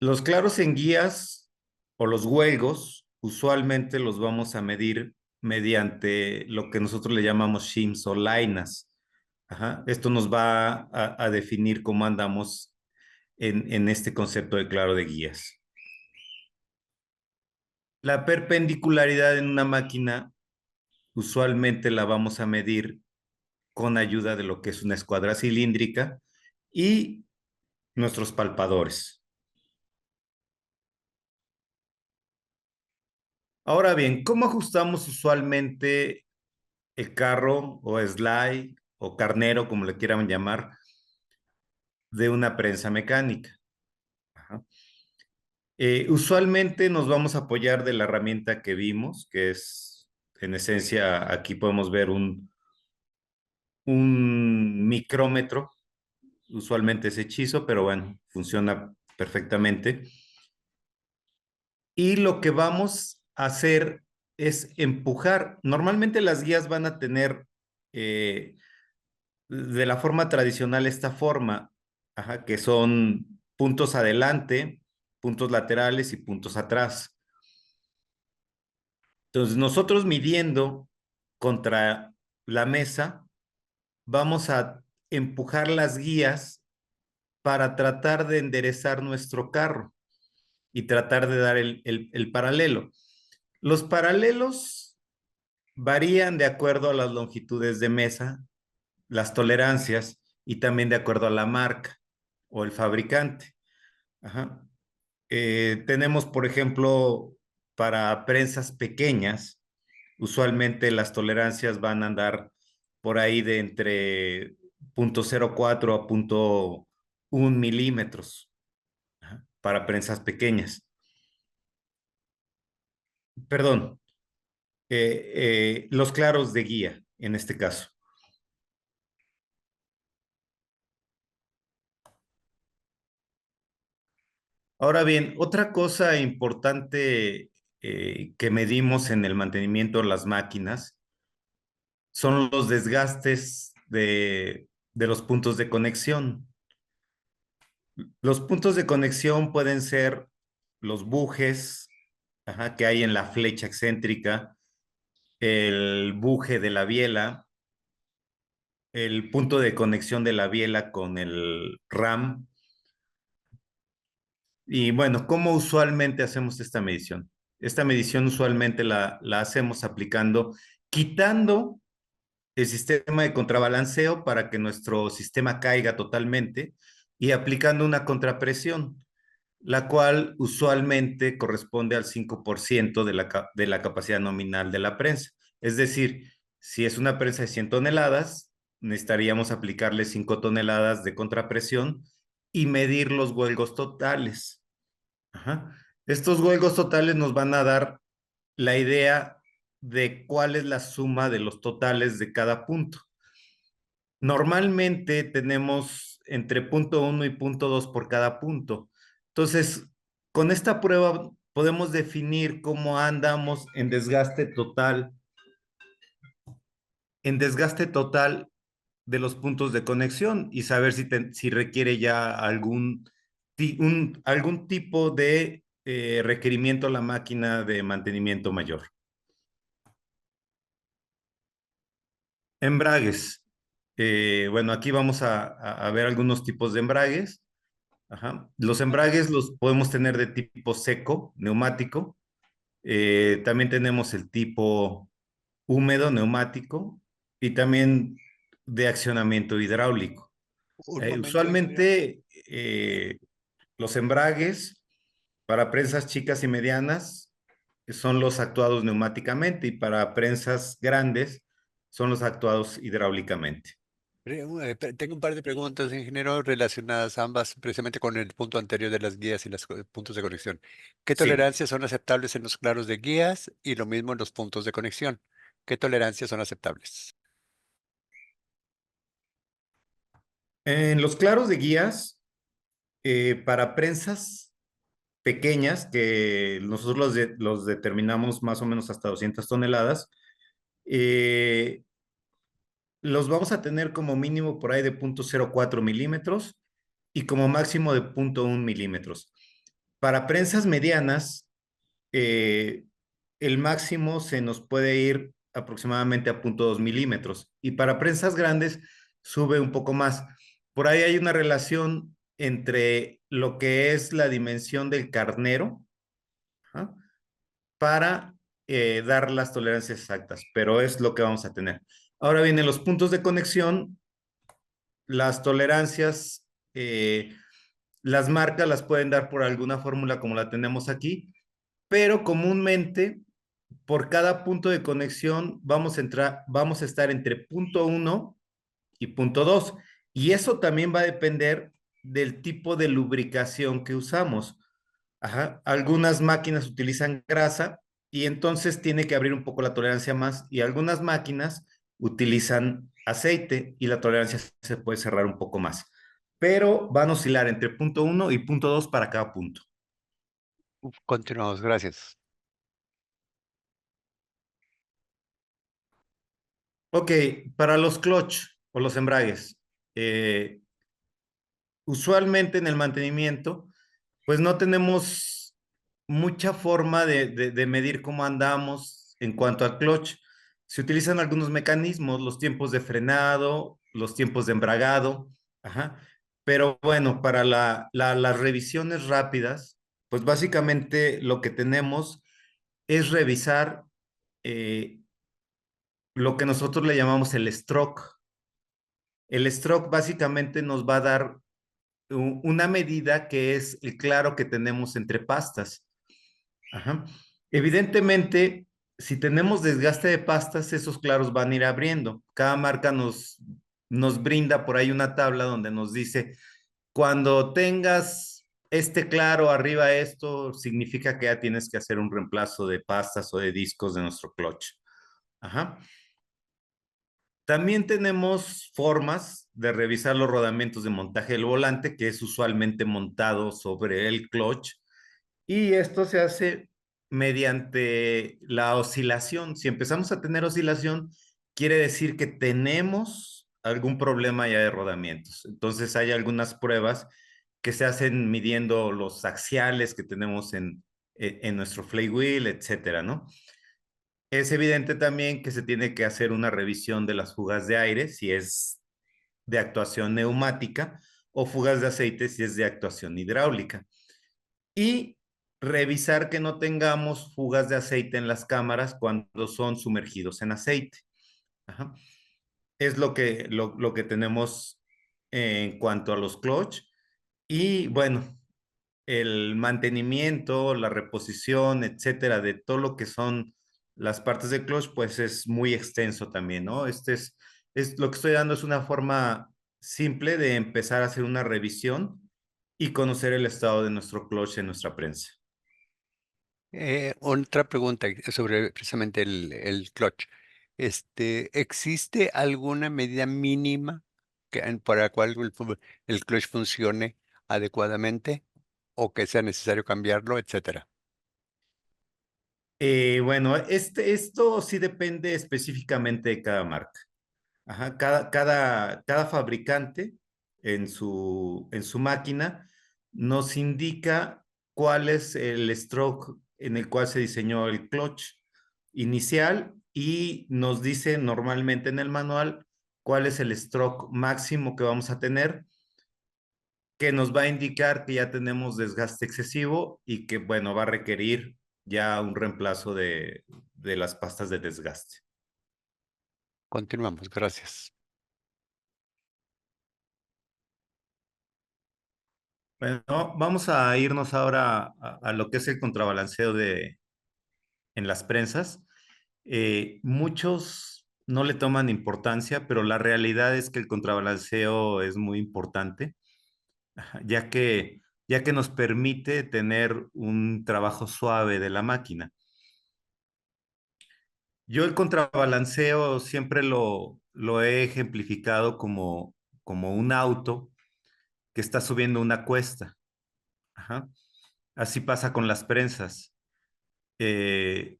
Los claros en guías o los huelgos, usualmente los vamos a medir mediante lo que nosotros le llamamos shims o lainas. Ajá. Esto nos va a definir cómo andamos en este concepto de claro de guías. La perpendicularidad en una máquina usualmente la vamos a medir con ayuda de lo que es una escuadra cilíndrica y nuestros palpadores. Ahora bien, ¿cómo ajustamos usualmente el carro o slide o carnero, como le quieran llamar, de una prensa mecánica? Ajá. Usualmente nos vamos a apoyar de la herramienta que vimos, que es, en esencia, aquí podemos ver un micrómetro. Usualmente es hechizo, pero bueno, funciona perfectamente. Y lo que vamos a hacer es empujar. Normalmente las guías van a tener de la forma tradicional esta forma, ajá, que son puntos adelante, puntos laterales y puntos atrás. Entonces nosotros midiendo contra la mesa, vamos a empujar las guías para tratar de enderezar nuestro carro y tratar de dar el paralelo. Los paralelos varían de acuerdo a las longitudes de mesa, las tolerancias y también de acuerdo a la marca o el fabricante. Ajá. Tenemos, por ejemplo, para prensas pequeñas, usualmente las tolerancias van a andar por ahí de entre 0.04 a 0.1 milímetros, ajá, para prensas pequeñas. Perdón, los claros de guía, en este caso. Ahora bien, otra cosa importante que medimos en el mantenimiento de las máquinas son los desgastes de los puntos de conexión. Los puntos de conexión pueden ser los bujes, que hay en la flecha excéntrica, el buje de la biela, el punto de conexión de la biela con el RAM. Y bueno, ¿cómo usualmente hacemos esta medición? Esta medición usualmente la hacemos aplicando, quitando el sistema de contrabalanceo para que nuestro sistema caiga totalmente y aplicando una contrapresión, la cual usualmente corresponde al 5% de la capacidad nominal de la prensa. Es decir, si es una prensa de 100 toneladas, necesitaríamos aplicarle 5 toneladas de contrapresión y medir los huelgos totales. Ajá. Estos huelgos totales nos van a dar la idea de cuál es la suma de los totales de cada punto. Normalmente tenemos entre punto 1 y punto 2 por cada punto. Entonces, con esta prueba podemos definir cómo andamos en desgaste total de los puntos de conexión y saber si requiere ya algún tipo de requerimiento a la máquina de mantenimiento mayor. Embragues. Bueno, aquí vamos a ver algunos tipos de embragues. Ajá. Los embragues los podemos tener de tipo seco, neumático. También tenemos el tipo húmedo, neumático, y también de accionamiento hidráulico. Un momento, ingeniero. Usualmente los embragues para prensas chicas y medianas son los actuados neumáticamente y para prensas grandes son los actuados hidráulicamente. Tengo un par de preguntas, ingeniero, relacionadas ambas precisamente con el punto anterior de las guías y los puntos de conexión. ¿Qué Sí, tolerancias son aceptables en los claros de guías y lo mismo en los puntos de conexión? ¿Qué tolerancias son aceptables? en los claros de guías, para prensas pequeñas, que nosotros los determinamos más o menos hasta 200 toneladas, eh, los vamos a tener como mínimo por ahí de 0.04 milímetros y como máximo de 0.1 milímetros. Para prensas medianas, eh, el máximo se nos puede ir aproximadamente a 0.2 milímetros y para prensas grandes sube un poco más. Por ahí hay una relación entre lo que es la dimensión del carnero, ¿ah?, para dar las tolerancias exactas, pero es lo que vamos a tener. Ahora vienen los puntos de conexión. Las tolerancias, las marcas las pueden dar por alguna fórmula como la tenemos aquí, pero comúnmente por cada punto de conexión vamos a estar entre punto 1 y punto 2. Y eso también va a depender del tipo de lubricación que usamos. Ajá. Algunas máquinas utilizan grasa y entonces tiene que abrir un poco la tolerancia más, y algunas máquinas utilizan aceite y la tolerancia se puede cerrar un poco más. Pero van a oscilar entre punto 1 y punto 2 para cada punto. Continuamos, gracias. Ok, para los clutch o los embragues, usualmente en el mantenimiento, pues no tenemos mucha forma de medir cómo andamos en cuanto al clutch. Se utilizan algunos mecanismos, los tiempos de frenado, los tiempos de embragado, ajá. Pero bueno, para las revisiones rápidas, pues básicamente lo que tenemos es revisar lo que nosotros le llamamos el stroke. El stroke básicamente nos va a dar una medida que es el claro que tenemos entre pastas. Ajá. Evidentemente, si tenemos desgaste de pastas, esos claros van a ir abriendo. Cada marca nos brinda por ahí una tabla donde nos dice, cuando tengas este claro arriba de esto, significa que ya tienes que hacer un reemplazo de pastas o de discos de nuestro clutch. Ajá. También tenemos formas de revisar los rodamientos de montaje del volante, que es usualmente montado sobre el clutch, y esto se hace mediante la oscilación. Si empezamos a tener oscilación, quiere decir que tenemos algún problema ya de rodamientos. Entonces hay algunas pruebas que se hacen midiendo los axiales que tenemos en nuestro flywheel, etcétera, ¿no? Es evidente también que se tiene que hacer una revisión de las fugas de aire, si es de actuación neumática, o fugas de aceite, si es de actuación hidráulica. Y revisar que no tengamos fugas de aceite en las cámaras cuando son sumergidos en aceite. Ajá. Es lo que tenemos en cuanto a los clutch. Y bueno, el mantenimiento, la reposición, etcétera, de todo lo que son las partes de clutch, pues es muy extenso también, ¿no? Es lo que estoy dando es una forma simple de empezar a hacer una revisión y conocer el estado de nuestro clutch en nuestra prensa. Otra pregunta sobre precisamente el clutch. ¿Existe alguna medida mínima para la cual el clutch funcione adecuadamente o que sea necesario cambiarlo, etcétera? Bueno, esto sí depende específicamente de cada marca. Ajá, cada fabricante en su máquina nos indica cuál es el stroke en el cual se diseñó el clutch inicial y nos dice normalmente en el manual cuál es el stroke máximo que vamos a tener, que nos va a indicar que ya tenemos desgaste excesivo y que, bueno, va a requerir ya un reemplazo de las pastas de desgaste. Continuamos, gracias. Bueno, vamos a irnos ahora a lo que es el contrabalanceo en las prensas. Muchos no le toman importancia, pero la realidad es que el contrabalanceo es muy importante, ya que nos permite tener un trabajo suave de la máquina. Yo el contrabalanceo siempre lo he ejemplificado como un auto que está subiendo una cuesta. Ajá. Así pasa con las prensas. Eh,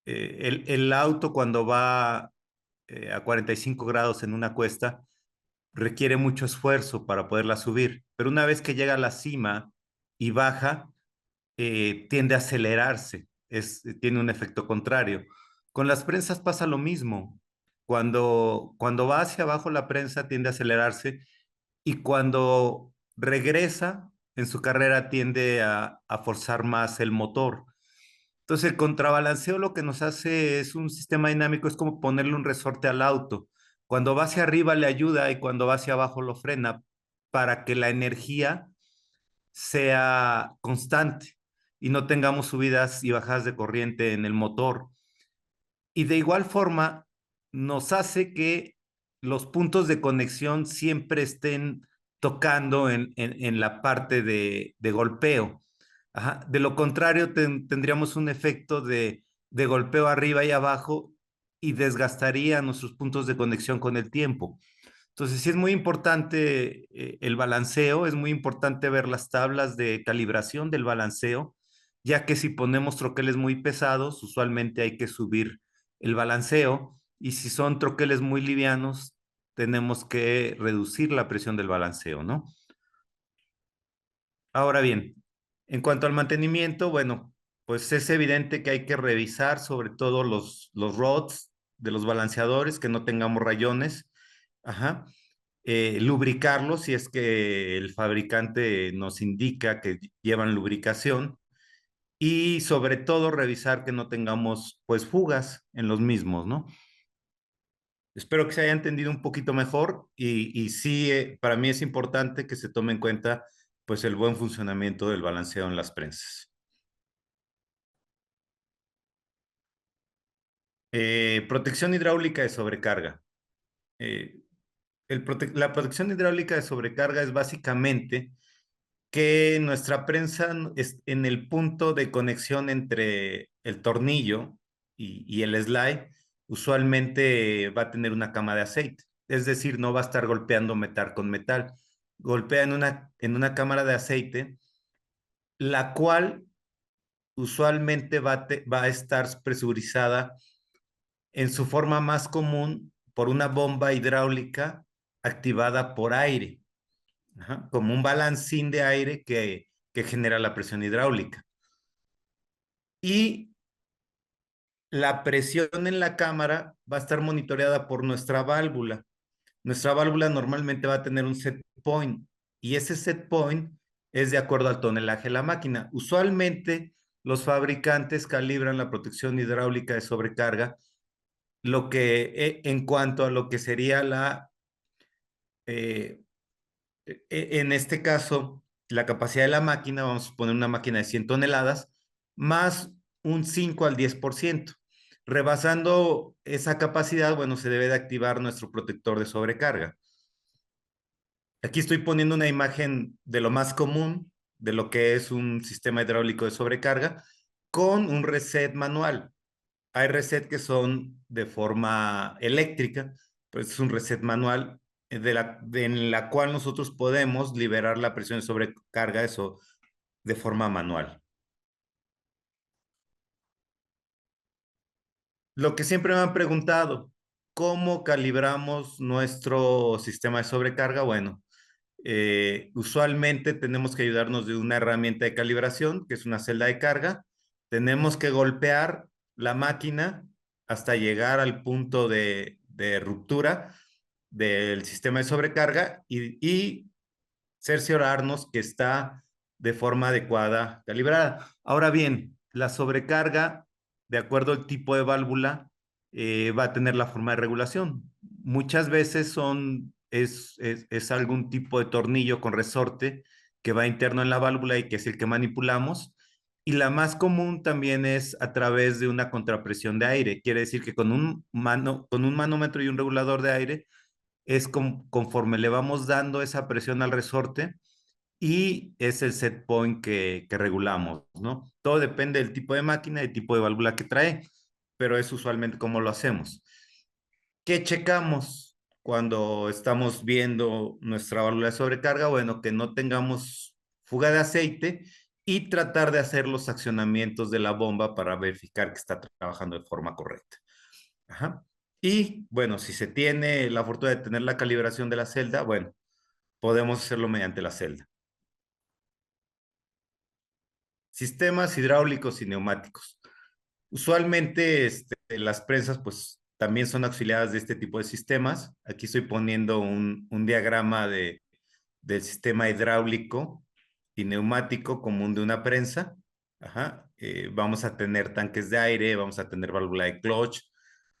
el auto cuando va a 45 grados en una cuesta requiere mucho esfuerzo para poderla subir, pero una vez que llega a la cima y baja, tiende a acelerarse, tiene un efecto contrario. Con las prensas pasa lo mismo. Cuando va hacia abajo la prensa tiende a acelerarse y cuando regresa en su carrera tiende a forzar más el motor. Entonces, el contrabalanceo lo que nos hace es un sistema dinámico, es como ponerle un resorte al auto. Cuando va hacia arriba le ayuda y cuando va hacia abajo lo frena para que la energía sea constante y no tengamos subidas y bajadas de corriente en el motor. Y de igual forma, nos hace que los puntos de conexión siempre estén tocando en la parte de golpeo. Ajá. De lo contrario, tendríamos un efecto de golpeo arriba y abajo y desgastaría nuestros puntos de conexión con el tiempo. Entonces, sí es muy importante el balanceo, es muy importante ver las tablas de calibración del balanceo, ya que si ponemos troqueles muy pesados, usualmente hay que subir el balanceo, y si son troqueles muy livianos, tenemos que reducir la presión del balanceo, ¿no? Ahora bien, en cuanto al mantenimiento, bueno, pues es evidente que hay que revisar sobre todo los rods de los balanceadores, que no tengamos rayones. Ajá. Lubricarlos si es que el fabricante nos indica que llevan lubricación y sobre todo revisar que no tengamos pues fugas en los mismos, ¿no? Espero que se haya entendido un poquito mejor y sí, para mí es importante que se tome en cuenta pues el buen funcionamiento del balanceo en las prensas. Protección hidráulica de sobrecarga. Eh, la protección hidráulica de sobrecarga es básicamente que nuestra prensa es en el punto de conexión entre el tornillo y el slide, usualmente va a tener una cama de aceite. Es decir, no va a estar golpeando metal con metal. Golpea en una cámara de aceite, la cual usualmente va a estar presurizada en su forma más común por una bomba hidráulica activada por aire. como un balancín de aire que genera la presión hidráulica. Y la presión en la cámara va a estar monitoreada por nuestra válvula. Nuestra válvula normalmente va a tener un set point y ese set point es de acuerdo al tonelaje de la máquina. Usualmente los fabricantes calibran la protección hidráulica de sobrecarga en cuanto a lo que sería en este caso, la capacidad de la máquina, vamos a poner una máquina de 100 toneladas, más un 5 al 10%. Rebasando esa capacidad, bueno, se debe de activar nuestro protector de sobrecarga. Aquí estoy poniendo una imagen de lo más común, de lo que es un sistema hidráulico de sobrecarga, con un reset manual. Hay reset que son de forma eléctrica, pues es un reset manual en la cual nosotros podemos liberar la presión de sobrecarga eso de forma manual. Lo que siempre me han preguntado, ¿cómo calibramos nuestro sistema de sobrecarga? Bueno, usualmente tenemos que ayudarnos de una herramienta de calibración, que es una celda de carga. Tenemos que golpear la máquina hasta llegar al punto de ruptura del sistema de sobrecarga y cerciorarnos que está de forma adecuada calibrada. Ahora bien, la sobrecarga, de acuerdo al tipo de válvula, va a tener la forma de regulación. Muchas veces es algún tipo de tornillo con resorte que va interno en la válvula y que es el que manipulamos. Y la más común también es a través de una contrapresión de aire. Quiere decir que con un manómetro y un regulador de aire es conforme le vamos dando esa presión al resorte y es el set point que regulamos, ¿no? Todo depende del tipo de máquina y tipo de válvula que trae, pero es usualmente como lo hacemos. ¿Qué checamos cuando estamos viendo nuestra válvula de sobrecarga? Bueno, que no tengamos fuga de aceite y tratar de hacer los accionamientos de la bomba para verificar que está trabajando de forma correcta. Ajá. Y bueno, si se tiene la fortuna de tener la calibración de la celda, bueno, podemos hacerlo mediante la celda. Sistemas hidráulicos y neumáticos. Usualmente las prensas pues también son auxiliadas de este tipo de sistemas. Aquí estoy poniendo un diagrama del sistema hidráulico y neumático común de una prensa. Ajá. Vamos a tener tanques de aire, vamos a tener válvula de clutch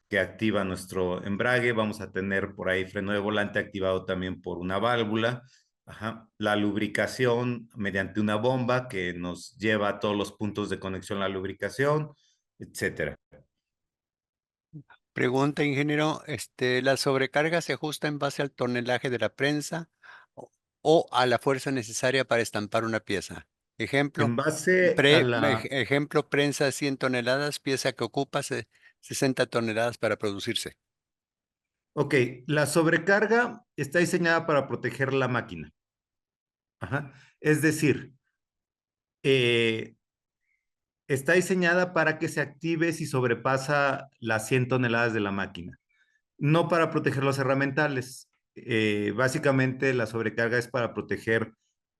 que activa nuestro embrague, vamos a tener por ahí freno de volante activado también por una válvula. Ajá. La lubricación mediante una bomba que nos lleva a todos los puntos de conexión a la lubricación, etcétera. Pregunta, ingeniero, ¿la sobrecarga se ajusta en base al tonelaje de la prensa o a la fuerza necesaria para estampar una pieza? Ejemplo, En base a ejemplo, prensa 100 toneladas, pieza que ocupa 60 toneladas para producirse. Ok, la sobrecarga está diseñada para proteger la máquina. Ajá. Es decir, está diseñada para que se active si sobrepasa las 100 toneladas de la máquina, no para proteger los herramientales. Básicamente la sobrecarga es para proteger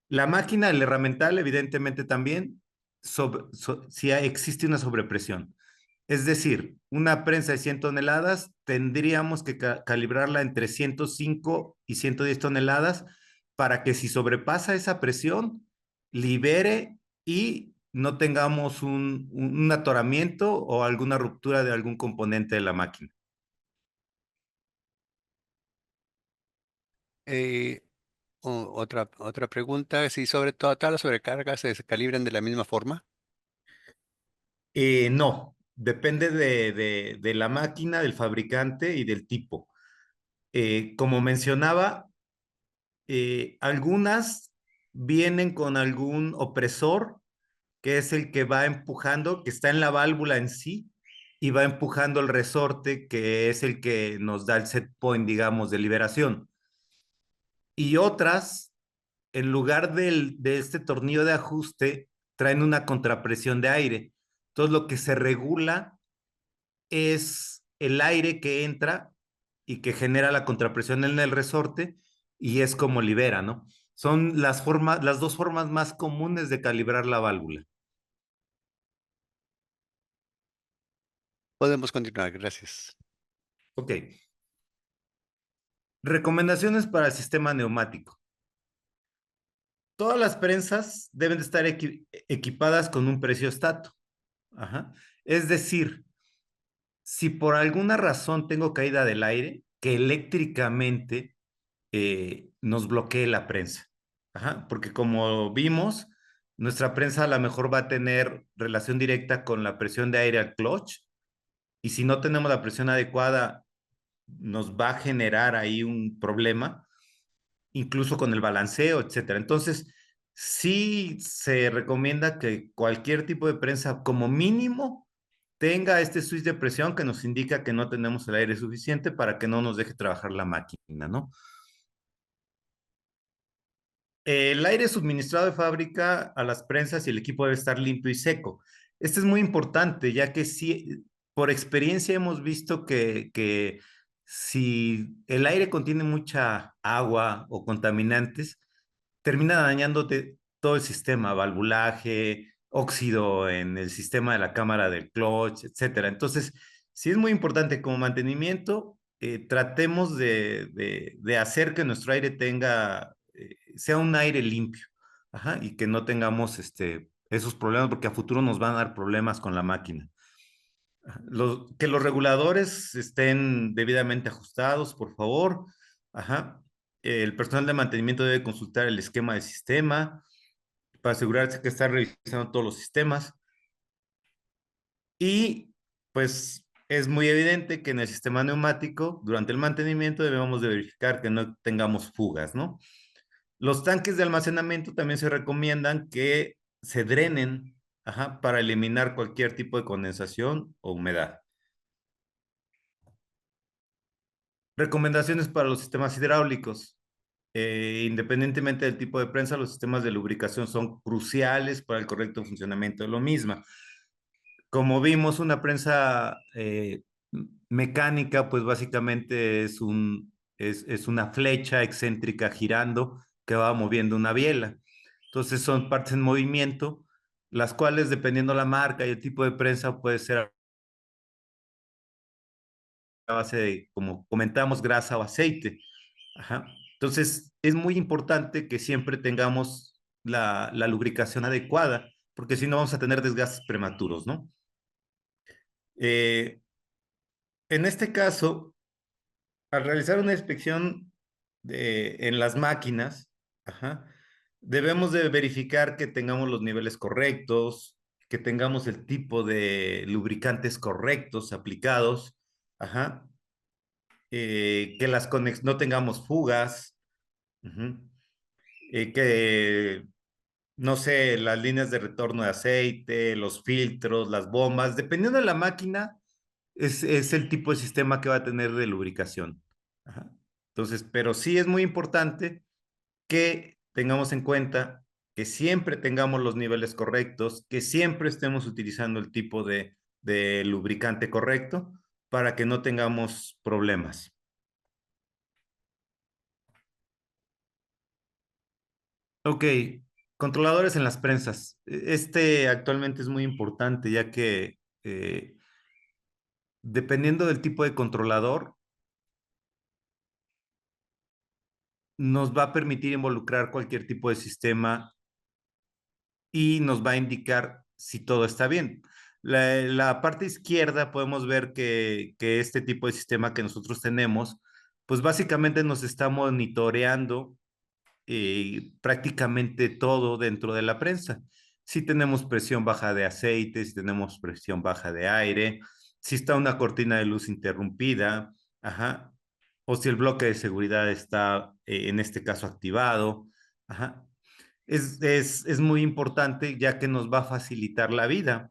la máquina, el herramental evidentemente también, si existe una sobrepresión. Es decir, una prensa de 100 toneladas tendríamos que calibrarla entre 105 y 110 toneladas para que si sobrepasa esa presión, libere y no tengamos un atoramiento o alguna ruptura de algún componente de la máquina. Eh, otra pregunta, si sobre todas las sobrecargas se calibran de la misma forma. No, depende de la máquina, del fabricante y del tipo. Como mencionaba, algunas vienen con algún opresor, que es el que va empujando, que está en la válvula en sí, y va empujando el resorte, que es el que nos da el set point, digamos, de liberación. Y otras, en lugar de este tornillo de ajuste, traen una contrapresión de aire. Entonces, lo que se regula es el aire que entra y que genera la contrapresión en el resorte y es como libera, ¿no? Son las dos formas más comunes de calibrar la válvula. Podemos continuar, gracias. Ok. Recomendaciones para el sistema neumático. Todas las prensas deben de estar equipadas con un pressiostato. Ajá. Es decir, si por alguna razón tengo caída del aire, que eléctricamente nos bloquee la prensa. Ajá. Porque como vimos, nuestra prensa a lo mejor va a tener relación directa con la presión de aire al clutch, y si no tenemos la presión adecuada, nos va a generar ahí un problema, incluso con el balanceo, etcétera. Entonces, sí se recomienda que cualquier tipo de prensa, como mínimo, tenga este switch de presión que nos indica que no tenemos el aire suficiente para que no nos deje trabajar la máquina, ¿no? El aire suministrado de fábrica a las prensas y el equipo debe estar limpio y seco. Esto es muy importante, ya que sí, por experiencia hemos visto que si el aire contiene mucha agua o contaminantes, termina dañándote todo el sistema, valvulaje, óxido en el sistema de la cámara del clutch, etcétera. Entonces, sí es muy importante como mantenimiento, tratemos de hacer que nuestro aire sea un aire limpio, ajá, y que no tengamos esos problemas, porque a futuro nos van a dar problemas con la máquina. Que los reguladores estén debidamente ajustados, por favor. Ajá. El personal de mantenimiento debe consultar el esquema de sistema para asegurarse que está revisando todos los sistemas. Y pues es muy evidente que en el sistema neumático, durante el mantenimiento, debemos de verificar que no tengamos fugas, ¿no? Los tanques de almacenamiento también se recomiendan que se drenen, ajá, para eliminar cualquier tipo de condensación o humedad. Recomendaciones para los sistemas hidráulicos. Independientemente del tipo de prensa, los sistemas de lubricación son cruciales para el correcto funcionamiento de lo misma. Como vimos, una prensa mecánica, pues básicamente es una flecha excéntrica girando que va moviendo una biela. Entonces son partes en movimiento, las cuales, dependiendo la marca y el tipo de prensa, puede ser a base de, como comentamos, grasa o aceite. Ajá. Entonces, es muy importante que siempre tengamos la lubricación adecuada, porque si no vamos a tener desgastes prematuros, ¿no? Eh, en este caso, al realizar una inspección en las máquinas, ajá, debemos de verificar que tengamos los niveles correctos, que tengamos el tipo de lubricantes correctos aplicados, ajá, que no tengamos fugas, uh-huh, que, no sé, las líneas de retorno de aceite, los filtros, las bombas, dependiendo de la máquina, es el tipo de sistema que va a tener de lubricación. Ajá. Entonces, pero sí es muy importante que tengamos en cuenta que siempre tengamos los niveles correctos, que siempre estemos utilizando el tipo de lubricante correcto para que no tengamos problemas. Ok, controladores en las prensas. Este actualmente es muy importante, ya que dependiendo del tipo de controlador, nos va a permitir involucrar cualquier tipo de sistema y nos va a indicar si todo está bien. La parte izquierda podemos ver que este tipo de sistema que nosotros tenemos, pues básicamente nos está monitoreando prácticamente todo dentro de la prensa. Si tenemos presión baja de aceite, si tenemos presión baja de aire, si está una cortina de luz interrumpida, ajá, o si el bloque de seguridad está en este caso activado, ajá. Es muy importante, ya que nos va a facilitar la vida.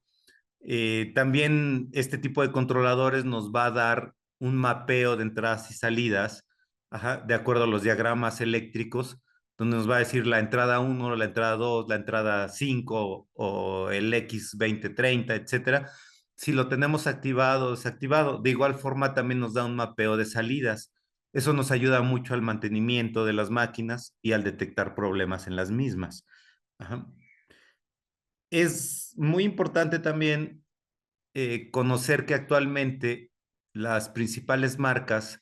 También este tipo de controladores nos va a dar un mapeo de entradas y salidas, ajá, de acuerdo a los diagramas eléctricos, donde nos va a decir la entrada 1, la entrada 2, la entrada 5 o el X2030, etcétera. Si lo tenemos activado o desactivado, de igual forma también nos da un mapeo de salidas. Eso nos ayuda mucho al mantenimiento de las máquinas y al detectar problemas en las mismas. Ajá. Es muy importante también conocer que actualmente las principales marcas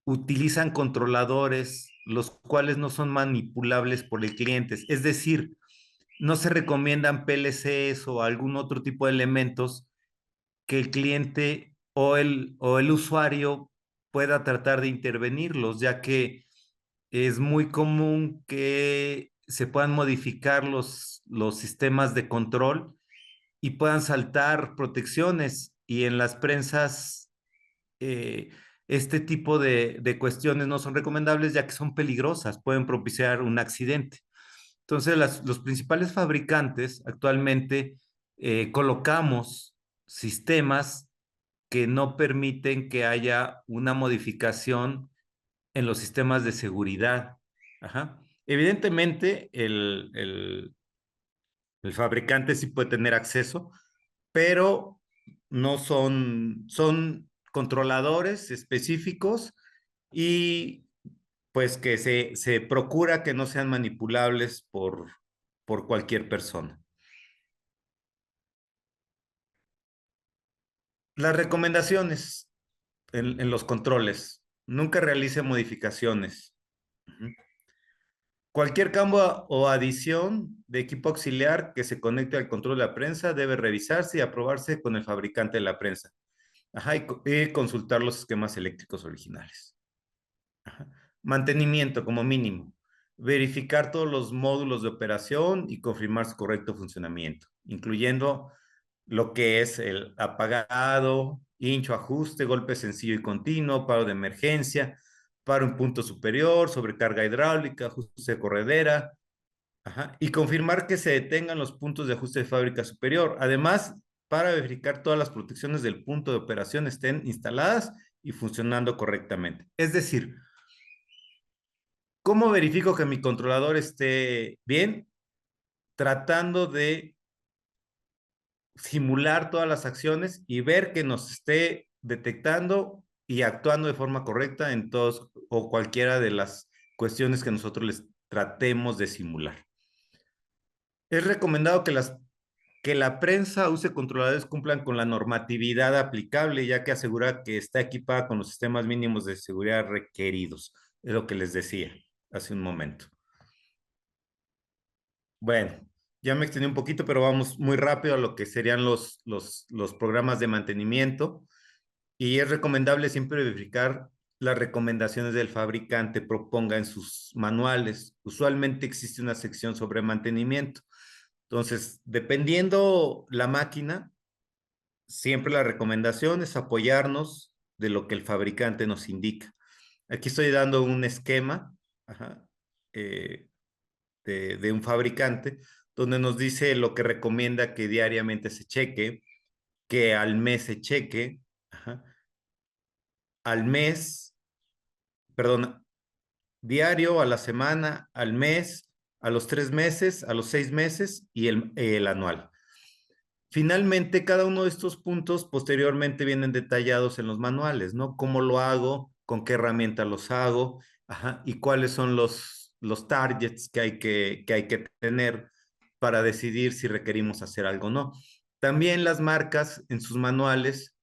utilizan controladores los cuales no son manipulables por el cliente. Es decir, no se recomiendan PLCs o algún otro tipo de elementos que el cliente o el usuario pueda tratar de intervenirlos, ya que es muy común que se puedan modificar los sistemas de control y puedan saltar protecciones. Y en las prensas, eh, este tipo de cuestiones no son recomendables ya que son peligrosas, pueden propiciar un accidente. Entonces, los principales fabricantes actualmente colocamos sistemas que no permiten que haya una modificación en los sistemas de seguridad. Ajá. Evidentemente, el fabricante sí puede tener acceso, pero no son controladores específicos y pues que se procura que no sean manipulables por cualquier persona. Las recomendaciones en los controles. Nunca realice modificaciones. Uh-huh. Cualquier cambio o adición de equipo auxiliar que se conecte al control de la prensa debe revisarse y aprobarse con el fabricante de la prensa. Ajá, y consultar los esquemas eléctricos originales. Ajá. Mantenimiento como mínimo. Verificar todos los módulos de operación y confirmar su correcto funcionamiento, incluyendo lo que es el apagado, hincho, ajuste, golpe sencillo y continuo, paro de emergencia, paro en punto superior, sobrecarga hidráulica, ajuste de corredera, ajá, y confirmar que se detengan los puntos de ajuste de fábrica superior. Además, para verificar todas las protecciones del punto de operación estén instaladas y funcionando correctamente. Es decir, ¿cómo verifico que mi controlador esté bien? Tratando de simular todas las acciones y ver que nos esté detectando y actuando de forma correcta en todos o cualquiera de las cuestiones que nosotros les tratemos de simular. Es recomendado que la prensa use controladores cumplan con la normatividad aplicable, ya que asegura que está equipada con los sistemas mínimos de seguridad requeridos. Es lo que les decía hace un momento. Bueno, ya me extendí un poquito, pero vamos muy rápido a lo que serían los programas de mantenimiento. Y es recomendable siempre verificar las recomendaciones del fabricante proponga en sus manuales. Usualmente existe una sección sobre mantenimiento. Entonces, dependiendo la máquina, siempre la recomendación es apoyarnos de lo que el fabricante nos indica. Aquí estoy dando un esquema, ajá, eh, de un fabricante donde nos dice lo que recomienda que diariamente se cheque, que al mes se cheque, ajá, al mes, perdón, diario, a la semana, al mes, a los 3 meses, a los 6 meses y el anual. Finalmente, cada uno de estos puntos posteriormente vienen detallados en los manuales, ¿no? ¿Cómo lo hago? ¿Con qué herramienta los hago? Ajá, y cuáles son los targets que hay que tener para decidir si requerimos hacer algo o no. También las marcas en sus manuales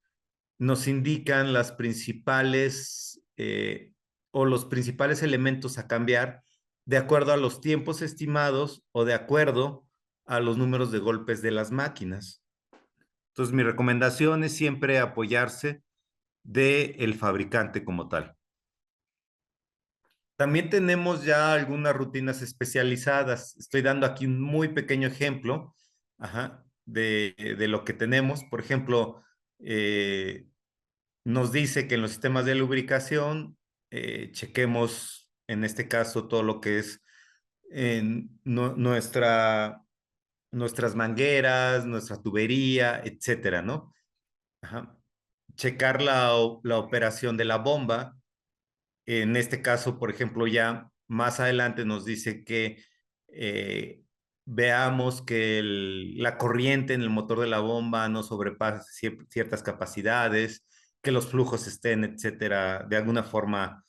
nos indican las principales o los principales elementos a cambiar de acuerdo a los tiempos estimados o de acuerdo a los números de golpes de las máquinas. Entonces, mi recomendación es siempre apoyarse del fabricante como tal. También tenemos ya algunas rutinas especializadas. Estoy dando aquí un muy pequeño ejemplo, ajá, de lo que tenemos. Por ejemplo, nos dice que en los sistemas de lubricación chequemos, en este caso, todo lo que es nuestras mangueras, nuestra tubería, etcétera, ¿no? Ajá. Checar la operación de la bomba. En este caso, por ejemplo, ya más adelante nos dice que veamos que la corriente en el motor de la bomba no sobrepasa ciertas capacidades, que los flujos estén, etcétera, de alguna forma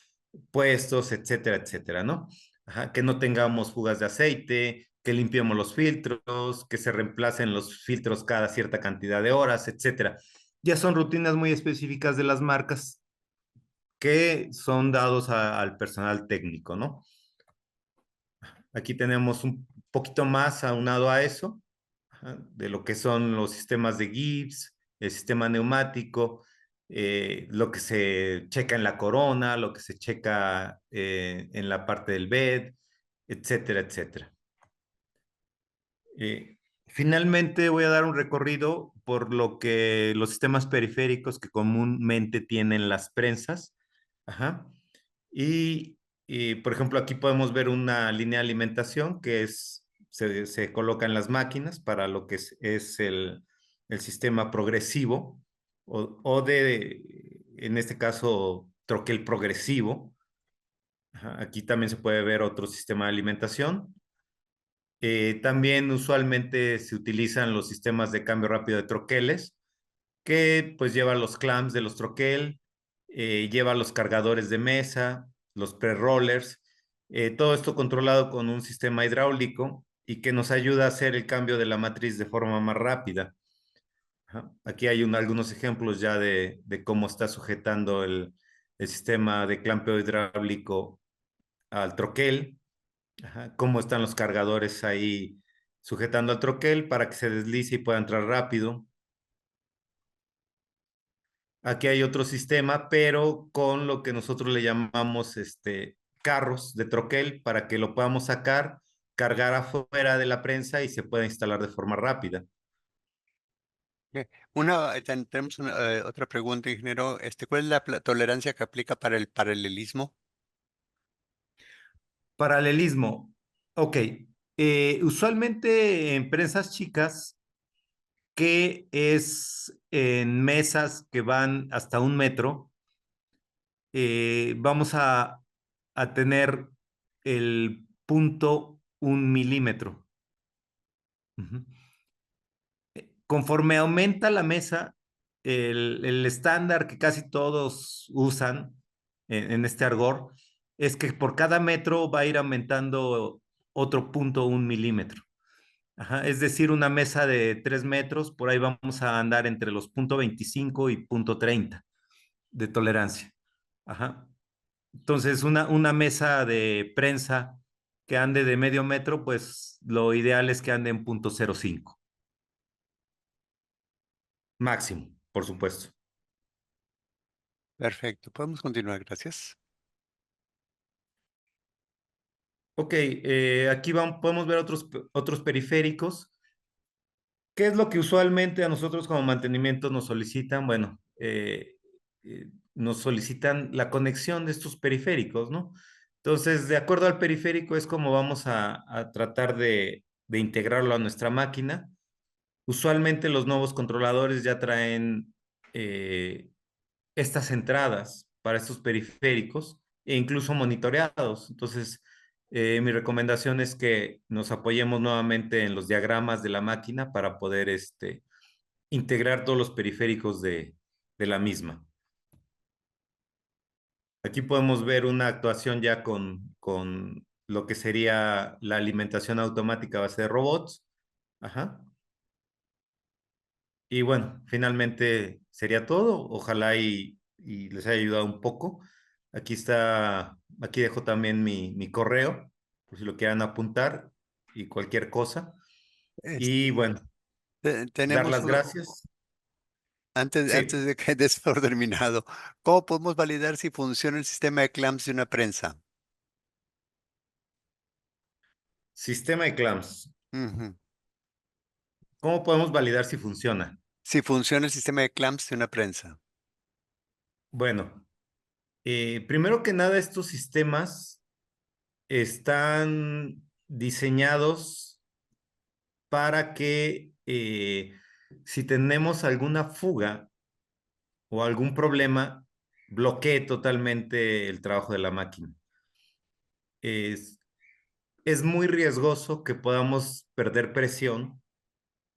puestos, etcétera, etcétera, ¿no? Ajá, que no tengamos fugas de aceite, que limpiemos los filtros, que se reemplacen los filtros cada cierta cantidad de horas, etcétera. Ya son rutinas muy específicas de las marcas que son dados al personal técnico, ¿no? Aquí tenemos un poquito más aunado a eso, de lo que son los sistemas de Gibbs, el sistema neumático, lo que se checa en la corona, lo que se checa en la parte del bed, etcétera, etcétera. Finalmente voy a dar un recorrido por lo que los sistemas periféricos que comúnmente tienen las prensas. Ajá. Por ejemplo, aquí podemos ver una línea de alimentación que se coloca en las máquinas para lo que es el sistema progresivo en este caso, troquel progresivo. Ajá. Aquí también se puede ver otro sistema de alimentación. También usualmente se utilizan los sistemas de cambio rápido de troqueles, que pues lleva los clamps de los troquel, lleva los cargadores de mesa, los pre-rollers, todo esto controlado con un sistema hidráulico y que nos ayuda a hacer el cambio de la matriz de forma más rápida. Ajá. Aquí hay algunos ejemplos ya de cómo está sujetando el sistema de clampeo hidráulico al troquel. Ajá, cómo están los cargadores ahí sujetando al troquel para que se deslice y pueda entrar rápido. Aquí hay otro sistema, pero con lo que nosotros le llamamos carros de troquel para que lo podamos sacar, cargar afuera de la prensa y se pueda instalar de forma rápida. Tenemos otra pregunta, ingeniero. ¿Cuál es la tolerancia que aplica para el paralelismo? Paralelismo. Ok. Usualmente en prensas chicas, que es en mesas que van hasta 1 metro, vamos a tener el punto 1 milímetro. Uh-huh. Conforme aumenta la mesa, el estándar que casi todos usan en este argor es que por cada metro va a ir aumentando otro punto 1 milímetro. Ajá, es decir, una mesa de 3 metros, por ahí vamos a andar entre los punto 25 y punto 30 de tolerancia. Ajá. Entonces, una mesa de prensa que ande de medio metro, pues lo ideal es que ande en punto 0,5. Máximo, por supuesto. Perfecto. Podemos continuar. Gracias. Ok, aquí podemos ver otros periféricos. ¿Qué es lo que usualmente a nosotros como mantenimiento nos solicitan? Bueno, nos solicitan la conexión de estos periféricos, ¿no? Entonces, de acuerdo al periférico es como vamos a tratar de integrarlo a nuestra máquina. Usualmente los nuevos controladores ya traen estas entradas para estos periféricos e incluso monitoreados. Entonces, mi recomendación es que nos apoyemos nuevamente en los diagramas de la máquina para poder integrar todos los periféricos de la misma. Aquí podemos ver una actuación ya con lo que sería la alimentación automática a base de robots. Ajá. Y bueno, finalmente sería todo. Ojalá y les haya ayudado un poco. Aquí dejo también mi correo, por si lo quieran apuntar y cualquier cosa. Y Este, bueno, dar tenemos las gracias. antes Sí, de que des por terminado, ¿cómo podemos validar si funciona el sistema de clamps de una prensa? sistema de clamps. Ujú. ¿Cómo podemos validar si funciona? Si funciona el sistema de clamps de una prensa. Bueno, primero que nada, estos sistemas están diseñados para que si tenemos alguna fuga o algún problema, bloquee totalmente el trabajo de la máquina. Es, es muy riesgoso que podamos perder presión,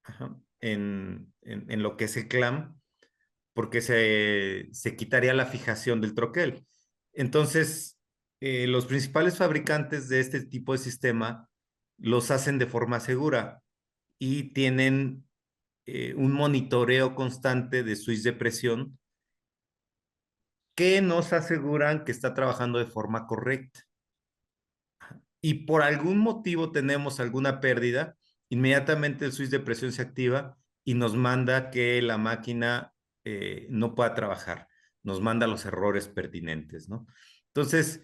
ajá, en lo que es el clamp, porque se quitaría la fijación del troquel. Entonces, los principales fabricantes de este tipo de sistema los hacen de forma segura y tienen un monitoreo constante de switch de presión que nos aseguran que está trabajando de forma correcta. Y por algún motivo tenemos alguna pérdida, inmediatamente el switch de presión se activa y nos manda que la máquina no pueda trabajar, nos manda los errores pertinentes, ¿no? Entonces,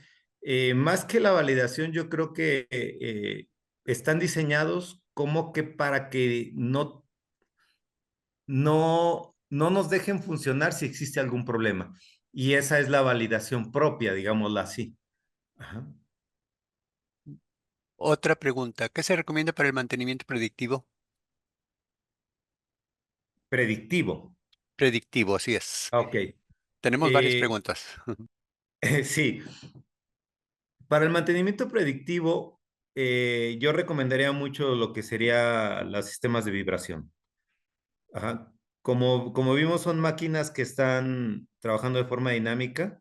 más que la validación, yo creo que están diseñados como que para que no nos dejen funcionar si existe algún problema. Y esa es la validación propia, digámoslo así. Ajá. Otra pregunta, ¿qué se recomienda para el mantenimiento predictivo? Predictivo. Predictivo, así es. Ok. Tenemos varias Eh, preguntas. sí, para el mantenimiento predictivo, yo recomendaría mucho lo que sería los sistemas de vibración. Ajá. Como vimos, son máquinas que están trabajando de forma dinámica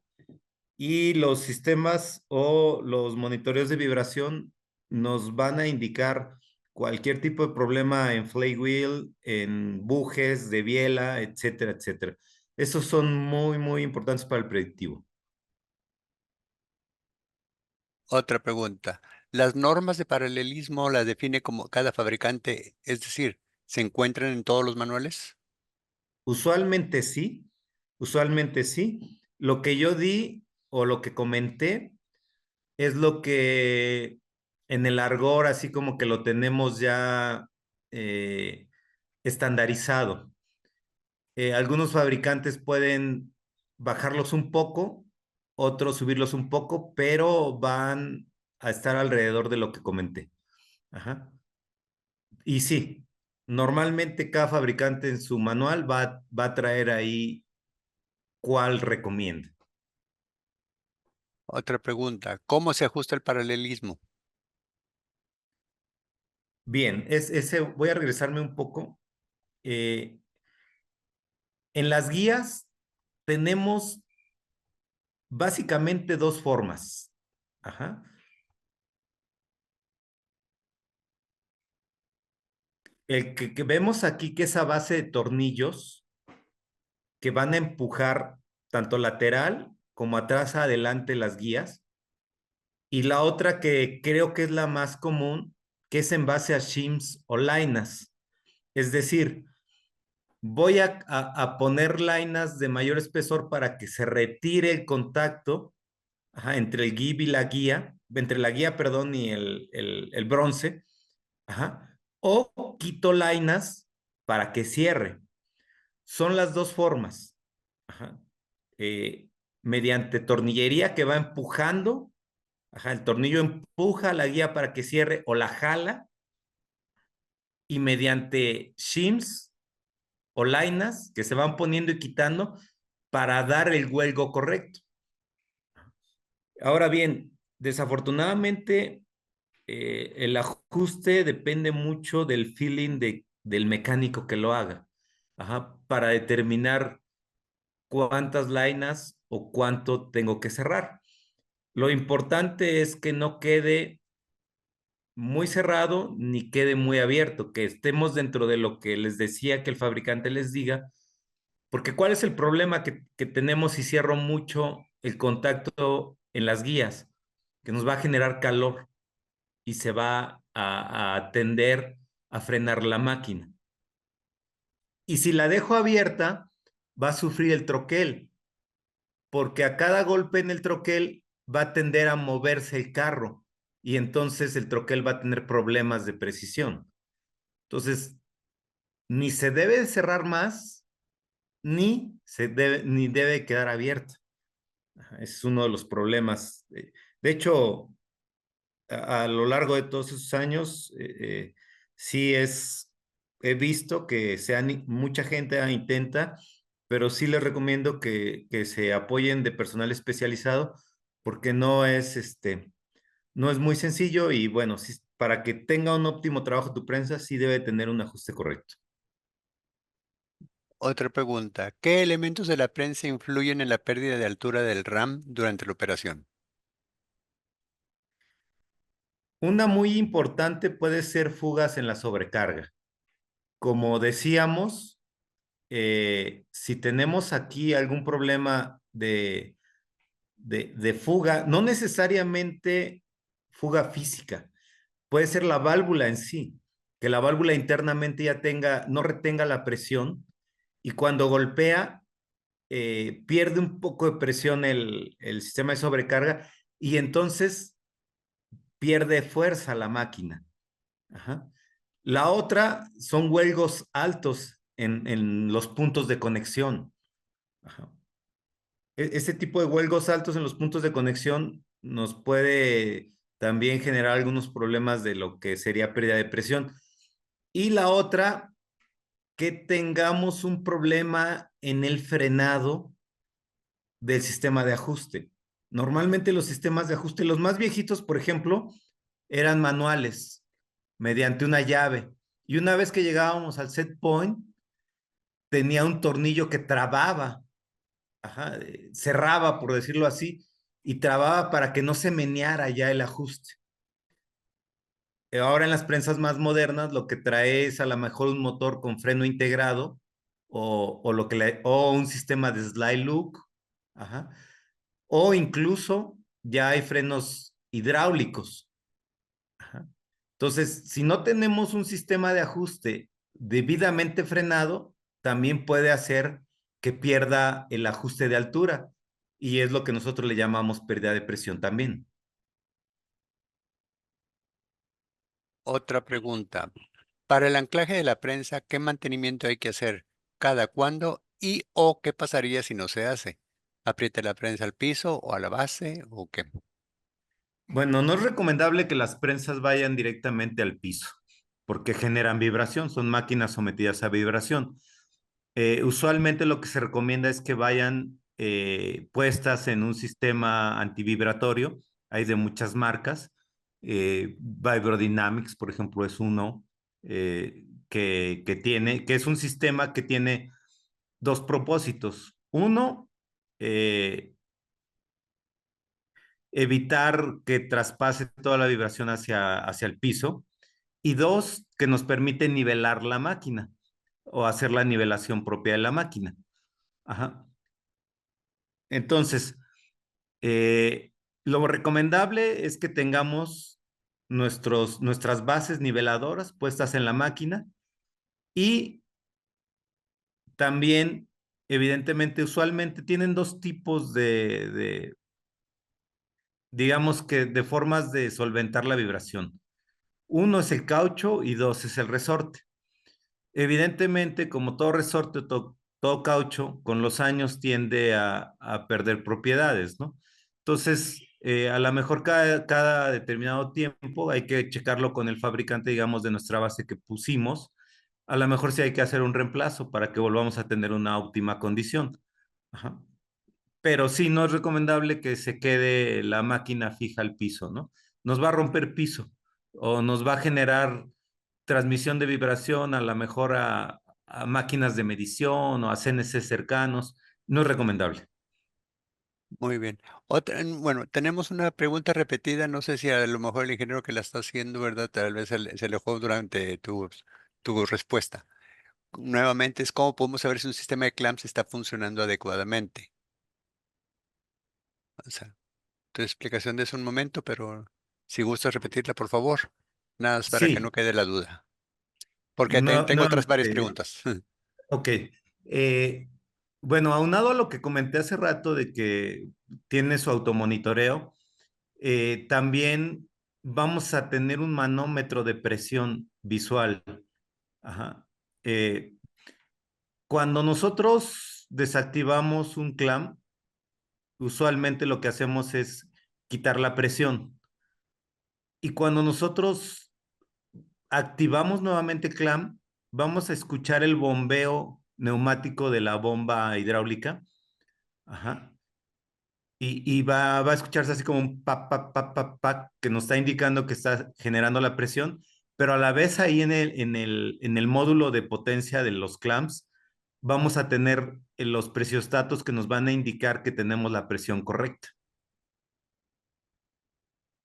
y los sistemas o los monitores de vibración nos van a indicar cualquier tipo de problema en flywheel, en bujes de biela, etcétera, etcétera. Esos son muy, muy importantes para el predictivo. Otra pregunta. ¿Las normas de paralelismo las define como cada fabricante? Es decir, ¿se encuentran en todos los manuales? Usualmente sí, usualmente sí. Lo que yo di o lo que comenté es lo que en el argot, así como que lo tenemos ya eh, estandarizado. Algunos fabricantes pueden bajarlos un poco, otros subirlos un poco, pero van a estar alrededor de lo que comenté. Ajá. Y sí, normalmente cada fabricante en su manual va a traer ahí cuál recomienda. Otra pregunta. ¿Cómo se ajusta el paralelismo? Bien, voy a regresarme un poco. Eh, en las guías tenemos básicamente dos formas. Ajá. El que vemos aquí, que es a base de tornillos que van a empujar tanto lateral como atrás adelante las guías. Y la otra que creo que es la más común, que es en base a shims o lainas. Es decir, voy a poner lainas de mayor espesor para que se retire el contacto, ajá, entre el gib y la guía, entre la guía, perdón, y el bronce, ajá, o quito lainas para que cierre. Son las dos formas, ajá. Eh, mediante tornillería que va empujando, ajá, el tornillo empuja la guía para que cierre o la jala, y mediante shims o lainas que se van poniendo y quitando para dar el huelgo correcto. Ahora bien, desafortunadamente, el ajuste depende mucho del feeling del mecánico que lo haga, ajá, para determinar cuántas lainas o cuánto tengo que cerrar. Lo importante es que no quede muy cerrado ni quede muy abierto, que estemos dentro de lo que les decía que el fabricante les diga, porque ¿cuál es el problema que tenemos si cierro mucho el contacto en las guías? Que nos va a generar calor y se va a tender a frenar la máquina. Y si la dejo abierta, va a sufrir el troquel, porque a cada golpe en el troquel va a tender a moverse el carro y entonces el troquel va a tener problemas de precisión. Entonces, ni se debe cerrar más, ni debe quedar abierta. Es uno de los problemas. De hecho, a lo largo de todos esos años, sí he visto que mucha gente intenta, pero sí les recomiendo que se apoyen de personal especializado porque no es muy sencillo y bueno, para que tenga un óptimo trabajo tu prensa, sí debe tener un ajuste correcto. Otra pregunta. ¿Qué elementos de la prensa influyen en la pérdida de altura del RAM durante la operación? Una muy importante puede ser fugas en la sobrecarga. Como decíamos, si tenemos aquí algún problema de fuga, no necesariamente fuga física, puede ser la válvula en sí, que la válvula internamente ya no retenga la presión y cuando golpea, pierde un poco de presión el sistema de sobrecarga y entonces pierde fuerza la máquina. Ajá. La otra son huelgos altos en los puntos de conexión. Ajá. Ese tipo de huelgos altos en los puntos de conexión nos puede también generar algunos problemas de lo que sería pérdida de presión. Y la otra, que tengamos un problema en el frenado del sistema de ajuste. Normalmente los sistemas de ajuste, los más viejitos, por ejemplo, eran manuales, mediante una llave. Y una vez que llegábamos al set point, tenía un tornillo que trababa, ajá, cerraba, por decirlo así, y trababa para que no se meneara ya el ajuste. Ahora en las prensas más modernas lo que trae es a lo mejor un motor con freno integrado o un sistema de slide look, ajá, o incluso ya hay frenos hidráulicos. Ajá. Entonces, si no tenemos un sistema de ajuste debidamente frenado, también puede hacer que pierda el ajuste de altura y es lo que nosotros le llamamos pérdida de presión también. Otra pregunta. Para el anclaje de la prensa, ¿qué mantenimiento hay que hacer? ¿Cada cuándo? ¿Y o qué pasaría si no se hace? ¿Apriete la prensa al piso o a la base o qué? Bueno, no es recomendable que las prensas vayan directamente al piso porque generan vibración, son máquinas sometidas a vibración. Usualmente lo que se recomienda es que vayan puestas en un sistema antivibratorio. Hay de muchas marcas. Vibrodynamics, por ejemplo, es uno que es un sistema que tiene dos propósitos. Uno, eh, evitar que traspase toda la vibración hacia el piso. Y dos, que nos permite nivelar la máquina o hacer la nivelación propia de la máquina. Ajá. Entonces, eh, lo recomendable es que tengamos nuestras bases niveladoras puestas en la máquina y también, evidentemente, usualmente tienen dos tipos digamos que, de formas de solventar la vibración. Uno es el caucho y dos es el resorte. Evidentemente, como todo resorte, todo caucho, con los años tiende a perder propiedades, ¿no? Entonces, a lo mejor cada determinado tiempo hay que checarlo con el fabricante, digamos, de nuestra base que pusimos. A lo mejor sí hay que hacer un reemplazo para que volvamos a tener una óptima condición. Ajá. Pero sí, no es recomendable que se quede la máquina fija al piso, ¿no? Nos va a romper piso o nos va a generar transmisión de vibración a lo mejor a máquinas de medición o a CNC cercanos. No es recomendable. Muy bien. Bueno, tenemos una pregunta repetida. No sé si a lo mejor el ingeniero que la está haciendo, ¿verdad? Tal vez se le fue durante tu respuesta. Nuevamente es cómo podemos saber si un sistema de clamps está funcionando adecuadamente. O sea, tu explicación de hace un momento, pero si gustas repetirla, por favor. Nada más para que no Sí, quede la duda. Porque tengo otras varias nuevamente, preguntas. ok. Eh, bueno, aunado a lo que comenté hace rato de que tiene su automonitoreo, también vamos a tener un manómetro de presión visual. Ajá. Eh, Cuando nosotros desactivamos un clamp, usualmente lo que hacemos es quitar la presión. Y cuando nosotros activamos nuevamente clamp, vamos a escuchar el bombeo neumático de la bomba hidráulica. Ajá. Y va a escucharse así como un pa, pa, pa, pa, pa, que nos está indicando que está generando la presión, pero a la vez ahí en el módulo de potencia de los clamps vamos a tener los presiostatos que nos van a indicar que tenemos la presión correcta.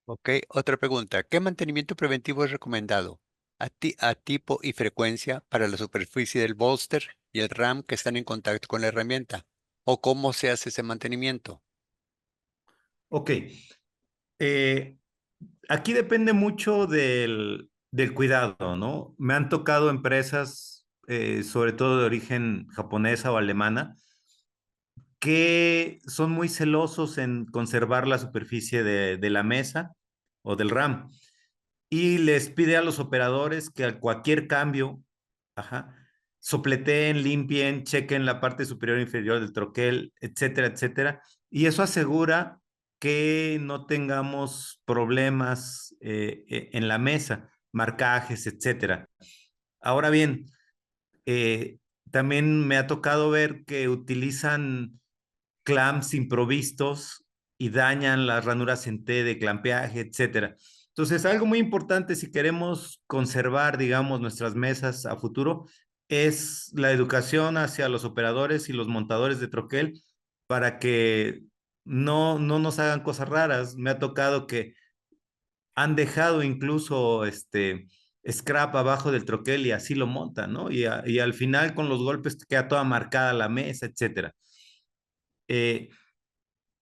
Ok, otra pregunta. ¿Qué mantenimiento preventivo es recomendado a tipo y frecuencia para la superficie del bolster y el RAM que están en contacto con la herramienta? ¿O cómo se hace ese mantenimiento? Ok, eh, aquí depende mucho del cuidado, ¿no? Me han tocado empresas, sobre todo de origen japonesa o alemana, que son muy celosos en conservar la superficie de la mesa o del RAM y les pide a los operadores que a cualquier cambio, ajá, sopleteen, limpien, chequen la parte superior e inferior del troquel, etcétera, etcétera. Y eso asegura que no tengamos problemas en la mesa, marcajes, etcétera. Ahora bien, eh, también me ha tocado ver que utilizan clamps improvistos y dañan las ranuras en T de clampeaje, etcétera. Entonces, algo muy importante si queremos conservar, digamos, nuestras mesas a futuro es la educación hacia los operadores y los montadores de troquel para que no nos hagan cosas raras. Me ha tocado que han dejado incluso scrap abajo del troquel y así lo montan, ¿no? Y al final con los golpes queda toda marcada la mesa, etcétera. Eh,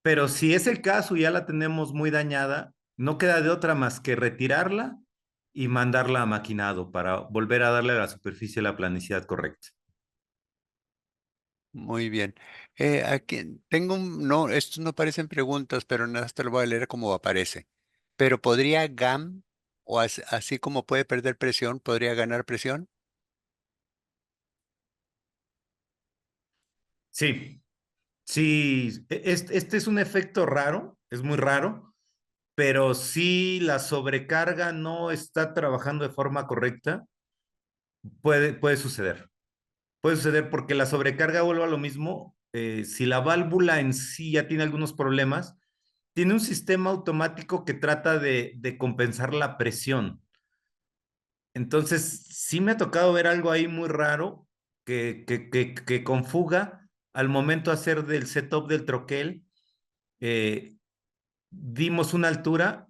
pero si es el caso y ya la tenemos muy dañada, no queda de otra más que retirarla y mandarla a maquinado para volver a darle a la superficie la planicidad correcta. Muy bien. Aquí tengo no, estos no parecen preguntas, pero nada, te lo voy a leer como aparece. Pero ¿podría GAM, o así como puede perder presión, podría ganar presión? Sí, sí, este es un efecto raro, es muy raro, pero si la sobrecarga no está trabajando de forma correcta, puede suceder. Puede suceder porque la sobrecarga vuelve a lo mismo. Si la válvula en sí ya tiene algunos problemas, tiene un sistema automático que trata de compensar la presión. Entonces, sí me ha tocado ver algo ahí muy raro que con fuga, al momento de hacer del setup del troquel, eh, dimos una altura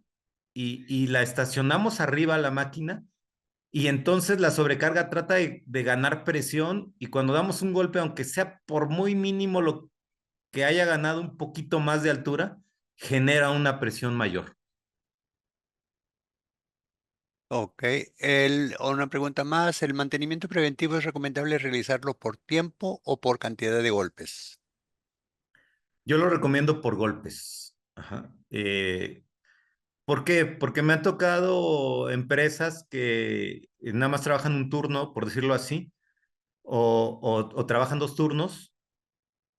y la estacionamos arriba a la máquina y entonces la sobrecarga trata de ganar presión y cuando damos un golpe, aunque sea por muy mínimo lo que haya ganado un poquito más de altura, genera una presión mayor. Ok. Una pregunta más. ¿El mantenimiento preventivo es recomendable realizarlo por tiempo o por cantidad de golpes? Yo lo recomiendo por golpes. Ajá. ¿Por qué? Porque me han tocado empresas que nada más trabajan un turno, por decirlo así, o trabajan dos turnos,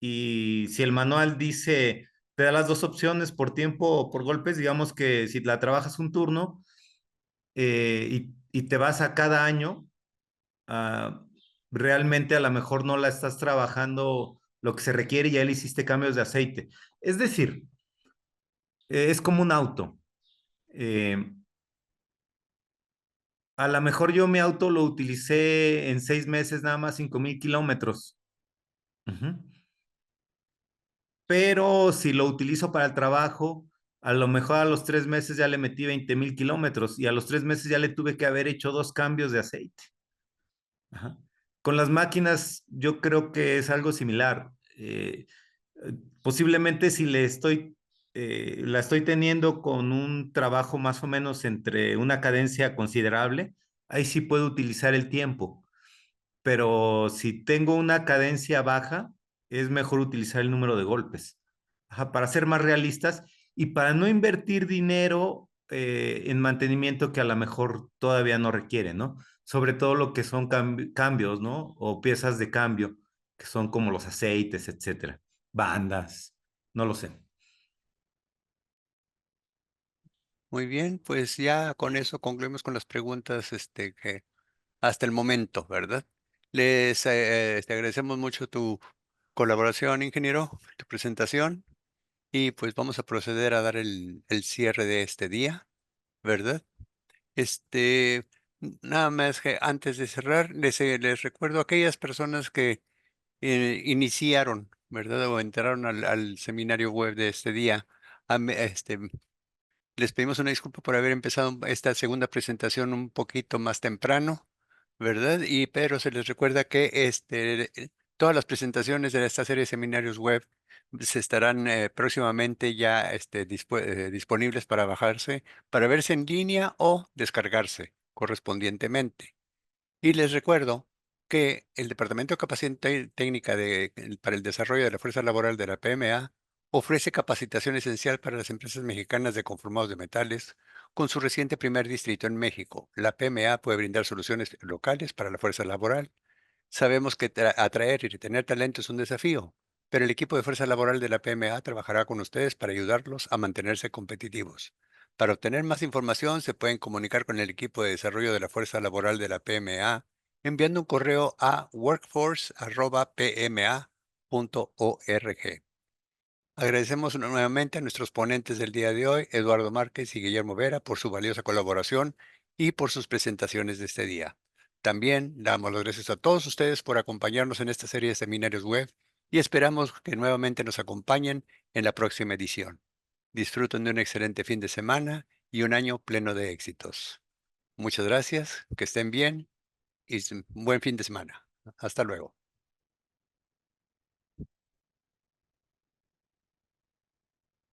y si el manual dice, te da las dos opciones por tiempo o por golpes, digamos que si la trabajas un turno y te vas a cada año, ah, realmente a lo mejor no la estás trabajando lo que se requiere y ya le hiciste cambios de aceite. Es decir, es como un auto. Eh, a lo mejor yo mi auto lo utilicé en 6 meses, nada más 5,000 kilómetros. Ujú. Pero si lo utilizo para el trabajo, a lo mejor a los 3 meses ya le metí 20,000 kilómetros y a los 3 meses ya le tuve que haber hecho dos cambios de aceite. Ajá. Con las máquinas yo creo que es algo similar. Posiblemente si la estoy teniendo con un trabajo más o menos entre una cadencia considerable, ahí sí puedo utilizar el tiempo. Pero si tengo una cadencia baja, es mejor utilizar el número de golpes. Ajá, para ser más realistas y para no invertir dinero en mantenimiento que a lo mejor todavía no requiere, ¿no? Sobre todo lo que son cambios, ¿no? O piezas de cambio, que son como los aceites, etcétera. Bandas, no lo sé. Muy bien, pues ya con eso concluimos con las preguntas, que hasta el momento, ¿verdad? Te agradecemos mucho tu colaboración, ingeniero, tu presentación, y pues vamos a proceder a dar el cierre de este día, ¿verdad? Nada más que antes de cerrar, les recuerdo a aquellas personas que iniciaron, ¿verdad? O entraron al seminario web de este día. Les pedimos una disculpa por haber empezado esta segunda presentación un poquito más temprano, ¿verdad? Pero se les recuerda que todas las presentaciones de esta serie de seminarios web se estarán próximamente ya disponibles para bajarse, para verse en línea o descargarse correspondientemente. Y les recuerdo que el Departamento de Capacitación Técnica para el Desarrollo de la Fuerza Laboral de la PMA ofrece capacitación esencial para las empresas mexicanas de conformados de metales con su reciente primer distrito en México. La PMA puede brindar soluciones locales para la fuerza laboral. Sabemos que atraer y retener talento es un desafío, pero el equipo de fuerza laboral de la PMA trabajará con ustedes para ayudarlos a mantenerse competitivos. Para obtener más información, se pueden comunicar con el equipo de desarrollo de la fuerza laboral de la PMA enviando un correo a workforce@pma.org. Agradecemos nuevamente a nuestros ponentes del día de hoy, Eduardo Márquez y Guillermo Vera, por su valiosa colaboración y por sus presentaciones de este día. También damos las gracias a todos ustedes por acompañarnos en esta serie de seminarios web y esperamos que nuevamente nos acompañen en la próxima edición. Disfruten de un excelente fin de semana y un año pleno de éxitos. Muchas gracias, que estén bien y un buen fin de semana. Hasta luego.